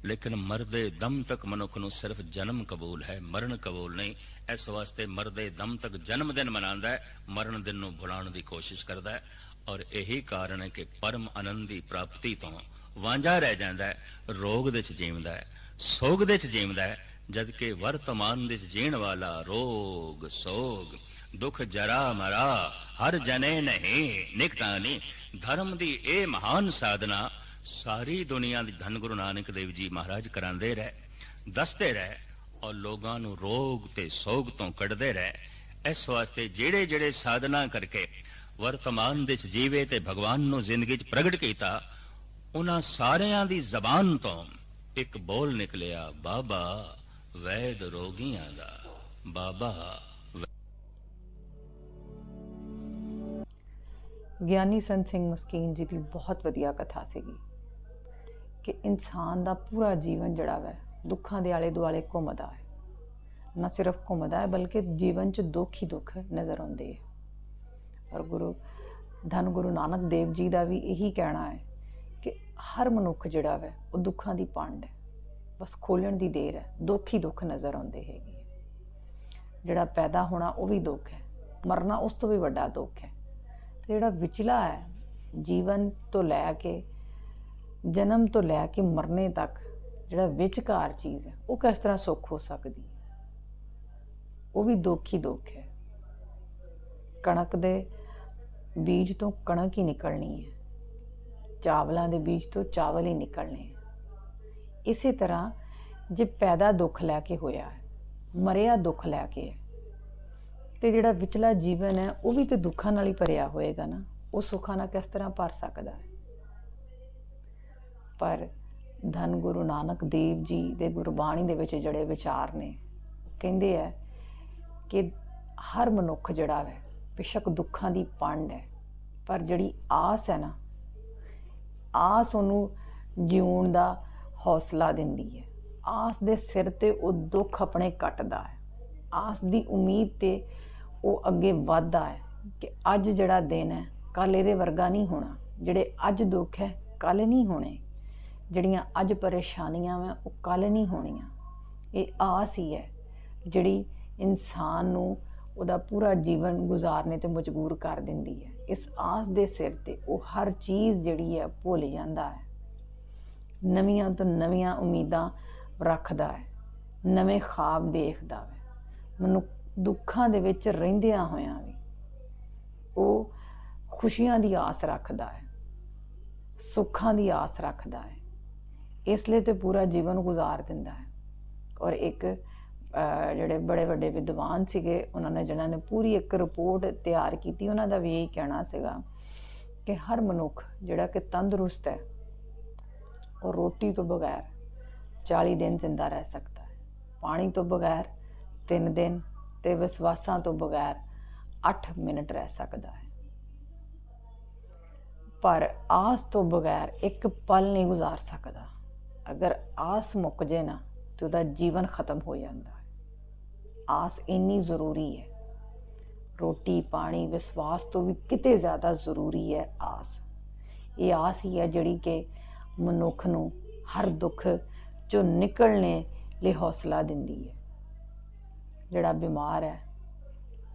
ਲੇਕਿਨ ਮਰਦੇ ਦਮ ਤੱਕ ਮਨੁੱਖ ਨੂੰ ਸਿਰਫ ਜਨਮ ਕਬੂਲ ਹੈ, ਮਰਨ ਕਬੂਲ ਨਹੀਂ। ਇਸ ਵਾਸਤੇ ਮਰਦੇ ਦਮ ਤੱਕ ਜਨਮ ਦਿਨ ਮਨਾਉਂਦਾ ਹੈ, ਮਰਨ ਦਿਨ ਨੂੰ ਭੁਲਾਉਣ ਦੀ ਕੋਸ਼ਿਸ਼ ਕਰਦਾ ਹੈ। ਔਰ ਇਹੀ ਕਾਰਨ ਹੈ ਕਿ ਪਰਮ ਆਨੰਦ ਦੀ ਪ੍ਰਾਪਤੀ ਤੋਂ ਵਾਂਝਾ ਰਹਿ ਜਾਂਦਾ ਹੈ, ਰੋਗ ਦੇ ਚ ਜੀਵਦਾ ਹੈ, ਸੋਗ ਦੇ ਚ ਜੀਵਦਾ ਹੈ। ਜਦ ਕਿ ਵਰਤਮਾਨ ਦੇ ਚ ਜੀਣ ਵਾਲਾ ਰੋਗ ਸੋਗ ਦੁੱਖ ਜਰਾ ਮਰਾ ਹਰ ਜਨੇ ਨਹੀਂ ਨਿਕਟਾਨੀ। ਧਰਮ ਦੀ ਇਹ ਮਹਾਨ ਸਾਧਨਾ ਸਾਰੀ ਦੁਨੀਆ ਦੀ ਧੰਨ ਗੁਰੂ ਨਾਨਕ ਦੇਵ ਜੀ ਮਹਾਰਾਜ ਕਰਾਉਂਦੇ ਰਹੇ। ਦੱਸਦੇ ਰਹਿ ਔਰ ਲੋਕਾਂ ਨੂੰ ਰੋਗ ਤੇ ਸੋਗ ਤੋਂ ਕੱਢਦੇ ਰਹਿ। ਇਸ ਵਾਸਤੇ ਜਿਹੜੇ ਜਿਹੜੇ ਸਾਧਨਾ ਕਰਕੇ ਵਰਤਮਾਨ ਦੇ ਜੀਵੇ ਤੇ ਭਗਵਾਨ ਨੂੰ ਜ਼ਿੰਦਗੀ 'ਚ ਪ੍ਰਗਟ ਕੀਤਾ, ਉਹਨਾਂ ਸਾਰਿਆਂ ਦੀ ਜ਼ਬਾਨ ਤੋਂ ਇੱਕ ਬੋਲ ਨਿਕਲਿਆ, ਬਾਬਾ ਵੈਦ ਰੋਗੀਆਂ ਦਾ। ਬਾਬਾ ਗਿਆਨੀ ਸੰਤ ਸਿੰਘ ਮਸਕੀਨ ਜੀ ਦੀ ਬਹੁਤ ਵਧੀਆ ਕਥਾ ਸੀਗੀ ਕਿ ਇਨਸਾਨ ਦਾ ਪੂਰਾ ਜੀਵਨ ਜਿਹੜਾ ਵੈ ਦੁੱਖਾਂ ਦੇ ਆਲੇ ਦੁਆਲੇ ਘੁੰਮਦਾ ਹੈ। ਨਾ ਸਿਰਫ ਘੁੰਮਦਾ ਹੈ ਬਲਕਿ ਜੀਵਨ 'ਚ ਦੁੱਖ ਹੀ ਦੁੱਖ ਨਜ਼ਰ ਆਉਂਦੇ ਹੈ। ਔਰ ਧੰਨ ਗੁਰੂ ਨਾਨਕ ਦੇਵ ਜੀ ਦਾ ਵੀ ਇਹੀ ਕਹਿਣਾ ਹੈ ਕਿ ਹਰ ਮਨੁੱਖ ਜਿਹੜਾ ਵੈ ਉਹ ਦੁੱਖਾਂ ਦੀ ਪੰਡ ਹੈ, ਬਸ ਖੋਲ੍ਹਣ ਦੀ ਦੇਰ ਹੈ। ਦੁੱਖ ਹੀ ਦੁੱਖ ਨਜ਼ਰ ਆਉਂਦੇ ਹੈਗੇ। ਜਿਹੜਾ ਪੈਦਾ ਹੋਣਾ ਉਹ ਵੀ ਦੁੱਖ ਹੈ, ਮਰਨਾ ਉਸ ਤੋਂ ਵੀ ਵੱਡਾ ਦੁੱਖ ਹੈ। ਤੇ ਜਿਹੜਾ ਵਿਚਲਾ ਹੈ, ਜੀਵਨ ਤੋਂ ਲੈ ਕੇ ਜਨਮ ਤੋਂ ਲੈ ਕੇ ਮਰਨੇ ਤੱਕ ਜਿਹੜਾ ਵਿਚਕਾਰ ਚੀਜ਼ ਹੈ, ਉਹ ਕਿਸ ਤਰ੍ਹਾਂ ਸੁੱਖ ਹੋ ਸਕਦੀ ਹੈ? ਉਹ ਵੀ ਦੁੱਖ ਹੀ ਦੁੱਖ ਹੈ। ਕਣਕ ਦੇ ਬੀਜ ਤੋਂ ਕਣਕ ਹੀ ਨਿਕਲਣੀ ਹੈ, ਚਾਵਲਾਂ ਦੇ ਬੀਜ ਤੋਂ ਚਾਵਲ ਹੀ ਨਿਕਲਣੇ ਹੈ। ਇਸੇ ਤਰ੍ਹਾਂ ਜੇ ਪੈਦਾ ਦੁੱਖ ਲੈ ਕੇ ਹੋਇਆ ਹੈ, ਮਰਿਆ ਦੁੱਖ ਲੈ ਕੇ ਹੈ, ਤੇ ਜਿਹੜਾ ਵਿਚਲਾ ਜੀਵਨ ਹੈ ਉਹ ਵੀ ਤੇ ਦੁੱਖਾਂ ਨਾਲ ਹੀ ਭਰਿਆ ਹੋਏਗਾ ਨਾ। ਉਹ ਸੁੱਖਾਂ ਨਾਲ ਕਿਸ ਤਰ੍ਹਾਂ ਭਰ ਸਕਦਾ ਹੈ? ਪਰ ਧੰਨ ਗੁਰੂ ਨਾਨਕ ਦੇਵ ਜੀ ਦੇ ਗੁਰਬਾਣੀ ਦੇ ਵਿੱਚ ਜਿਹੜੇ ਵਿਚਾਰ ਨੇ, ਕਹਿੰਦੇ ਹੈ ਕਿ ਹਰ ਮਨੁੱਖ ਜਿਹੜਾ ਹੈ ਬੇਸ਼ੱਕ ਦੁੱਖਾਂ ਦੀ ਪੰਡ ਹੈ, ਪਰ ਜਿਹੜੀ ਆਸ ਹੈ ਨਾ, ਆਸ ਉਹਨੂੰ ਜਿਉਣ ਦਾ ਹੌਸਲਾ ਦਿੰਦੀ ਹੈ। ਆਸ ਦੇ ਸਿਰ ਤੇ ਉਹ ਦੁੱਖ ਆਪਣੇ ਕੱਟਦਾ ਹੈ। ਆਸ ਦੀ ਉਮੀਦ ਤੇ ਉਹ ਅੱਗੇ ਵੱਧਦਾ ਹੈ ਕਿ ਅੱਜ ਜਿਹੜਾ ਦਿਨ ਹੈ ਕੱਲ੍ਹ ਇਹਦੇ ਵਰਗਾ ਨਹੀਂ ਹੋਣਾ। ਜਿਹੜੇ ਅੱਜ ਦੁੱਖ ਹੈ ਕੱਲ੍ਹ ਨਹੀਂ ਹੋਣੇ, ਜਿਹੜੀਆਂ ਅੱਜ ਪਰੇਸ਼ਾਨੀਆਂ ਵਾ ਉਹ ਕੱਲ੍ਹ ਨਹੀਂ ਹੋਣੀਆਂ। ਇਹ ਆਸ ਹੀ ਹੈ ਜਿਹੜੀ ਇਨਸਾਨ ਨੂੰ ਉਹਦਾ ਪੂਰਾ ਜੀਵਨ ਗੁਜ਼ਾਰਨੇ ਤੇ ਮਜਬੂਰ ਕਰ ਦਿੰਦੀ ਹੈ। ਇਸ ਆਸ ਦੇ ਸਿਰ ਤੇ ਉਹ ਹਰ ਚੀਜ਼ ਜਿਹੜੀ ਹੈ ਭੁੱਲ ਜਾਂਦਾ ਹੈ, ਨਵੀਆਂ ਤੋਂ ਨਵੀਆਂ ਉਮੀਦਾਂ ਰੱਖਦਾ ਹੈ, ਨਵੇਂ ਖ਼ਾਬ ਦੇਖਦਾ ਹੈ। ਮਨੁੱਖ ਦੁੱਖਾਂ ਦੇ ਵਿੱਚ ਰਹਿੰਦਿਆਂ ਹੋਇਆਂ ਵੀ ਉਹ ਖੁਸ਼ੀਆਂ ਦੀ ਆਸ ਰੱਖਦਾ ਹੈ, ਸੁੱਖਾਂ ਦੀ ਆਸ ਰੱਖਦਾ ਹੈ। ਇਸ ਲਈ ਤੇ ਪੂਰਾ ਜੀਵਨ ਗੁਜ਼ਾਰ ਦਿੰਦਾ ਹੈ। ਔਰ ਇੱਕ ਜਿਹੜੇ ਬੜੇ ਵੱਡੇ ਵਿਦਵਾਨ ਸੀਗੇ, ਉਹਨਾਂ ਨੇ ਜਿਹਨਾਂ ਨੇ ਪੂਰੀ ਇੱਕ ਰਿਪੋਰਟ ਤਿਆਰ ਕੀਤੀ, ਉਹਨਾਂ ਦਾ ਵੀ ਇਹੀ ਕਹਿਣਾ ਸੀਗਾ ਕਿ ਹਰ ਮਨੁੱਖ ਜਿਹੜਾ ਕਿ ਤੰਦਰੁਸਤ ਹੈ ਉਹ ਰੋਟੀ ਤੋਂ ਬਗੈਰ 40 ਦਿਨ ਜ਼ਿੰਦਾ ਰਹਿ ਸਕਦਾ ਹੈ, ਪਾਣੀ ਤੋਂ ਬਗੈਰ 3 ਦਿਨ ਤੇ ਵਿਸ਼ਵਾਸਾਂ ਤੋਂ ਬਗੈਰ 8 ਮਿੰਟ ਰਹਿ ਸਕਦਾ ਹੈ। ਪਰ ਆਸ ਤੋਂ ਬਗੈਰ ਇੱਕ ਪਲ ਨਹੀਂ ਗੁਜ਼ਾਰ ਸਕਦਾ। ਅਗਰ ਆਸ ਮੁੱਕ ਜੇ ਨਾ ਤੇ ਉਹਦਾ ਜੀਵਨ ਖਤਮ ਹੋ ਜਾਂਦਾ ਹੈ। ਆਸ ਇੰਨੀ ਜ਼ਰੂਰੀ ਹੈ, ਰੋਟੀ ਪਾਣੀ ਵਿਸ਼ਵਾਸ ਤੋਂ ਵੀ ਕਿਤੇ ਜ਼ਿਆਦਾ ਜ਼ਰੂਰੀ ਹੈ ਆਸ। ਇਹ ਆਸ ਹੀ ਹੈ ਜਿਹੜੀ ਕਿ ਮਨੁੱਖ ਨੂੰ ਹਰ ਦੁੱਖ 'ਚੋਂ ਨਿਕਲਣੇ ਲਈ ਹੌਸਲਾ ਦਿੰਦੀ ਹੈ। ਜਿਹੜਾ ਬਿਮਾਰ ਹੈ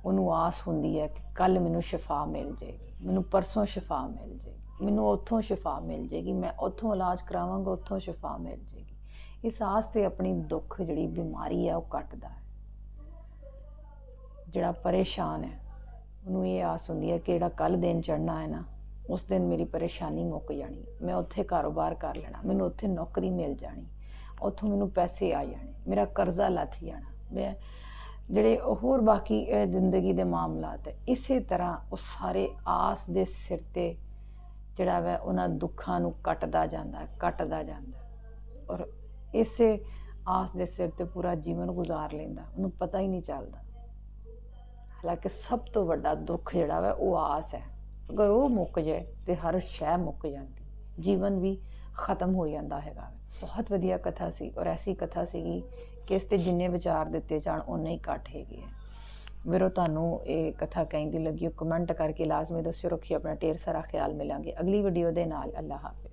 ਉਹਨੂੰ ਆਸ ਹੁੰਦੀ ਹੈ ਕਿ ਕੱਲ੍ਹ ਮੈਨੂੰ ਸ਼ਿਫਾ ਮਿਲ ਜਾਏਗੀ, ਮੈਨੂੰ ਪਰਸੋਂ ਸ਼ਿਫਾ ਮਿਲ ਜਾਏਗੀ, ਮੈਨੂੰ ਉੱਥੋਂ ਸ਼ਿਫਾ ਮਿਲ ਜਾਏਗੀ, ਮੈਂ ਉੱਥੋਂ ਇਲਾਜ ਕਰਾਵਾਂਗਾ, ਉੱਥੋਂ ਸ਼ਿਫਾ ਮਿਲ ਜਾਏਗੀ। ਇਸ ਆਸ ਤੇ ਆਪਣੀ ਦੁੱਖ ਜਿਹੜੀ ਬਿਮਾਰੀ ਹੈ ਉਹ ਕੱਟਦਾ ਹੈ। ਜਿਹੜਾ ਪਰੇਸ਼ਾਨ ਹੈ ਉਹਨੂੰ ਇਹ ਆਸ ਹੁੰਦੀ ਹੈ ਕਿ ਜਿਹੜਾ ਕੱਲ੍ਹ ਦਿਨ ਚੜ੍ਹਨਾ ਹੈ ਨਾ, ਉਸ ਦਿਨ ਮੇਰੀ ਪਰੇਸ਼ਾਨੀ ਮੁੱਕ ਜਾਣੀ, ਮੈਂ ਉੱਥੇ ਕਾਰੋਬਾਰ ਕਰ ਲੈਣਾ, ਮੈਨੂੰ ਉੱਥੇ ਨੌਕਰੀ ਮਿਲ ਜਾਣੀ, ਉੱਥੋਂ ਮੈਨੂੰ ਪੈਸੇ ਆ ਜਾਣੇ, ਮੇਰਾ ਕਰਜ਼ਾ ਲੱਥ ਜਾਣਾ, ਮੈਂ ਜਿਹੜੇ ਹੋਰ ਬਾਕੀ ਜ਼ਿੰਦਗੀ ਦੇ ਮਾਮਲਾਤ ਹੈ। ਇਸੇ ਤਰ੍ਹਾਂ ਉਹ ਸਾਰੇ ਆਸ ਦੇ ਸਿਰ ਤੇ ਜਿਹੜਾ ਵੈ ਉਹਨਾਂ ਦੁੱਖਾਂ ਨੂੰ ਕੱਟਦਾ ਜਾਂਦਾ। ਔਰ ਇਸੇ ਆਸ ਦੇ ਸਿਰ ਤੇ ਪੂਰਾ ਜੀਵਨ ਗੁਜ਼ਾਰ ਲੈਂਦਾ, ਉਹਨੂੰ ਪਤਾ ਹੀ ਨਹੀਂ ਚੱਲਦਾ। ਹਾਲਾਂਕਿ ਸਭ ਤੋਂ ਵੱਡਾ ਦੁੱਖ ਜਿਹੜਾ ਵਾ ਉਹ ਆਸ ਹੈ। ਅਗਰ ਉਹ ਮੁੱਕ ਜਾਏ ਤੇ ਹਰ ਸ਼ੈ ਮੁੱਕ ਜਾਂਦੀ, ਜੀਵਨ ਵੀ ਖਤਮ ਹੋ ਜਾਂਦਾ ਹੈਗਾ। ਬਹੁਤ ਵਧੀਆ ਕਥਾ ਸੀ ਔਰ ਐਸੀ ਕਥਾ ਸੀਗੀ ਕਿ ਇਸ 'ਤੇ ਜਿੰਨੇ ਵਿਚਾਰ ਦਿੱਤੇ ਜਾਣ ਓਨੇ ਹੀ ਘੱਟ ਹੈਗੇ ਹੈ। ਵੀਰੋ, ਤੁਹਾਨੂੰ ਇਹ ਕਥਾ ਕਹਿੰਦੀ ਲੱਗੀ, ਕਮੈਂਟ ਕਰਕੇ ਲਾਜ਼ਮੀ ਦੱਸਿਓ। ਰੱਖਿਓ ਆਪਣਾ ਢੇਰ ਸਾਰਾ ਖਿਆਲ। ਮਿਲਾਂਗੇ ਅਗਲੀ ਵੀਡੀਓ ਦੇ ਨਾਲ। ਅੱਲਾ ਹਾਫਿਜ਼।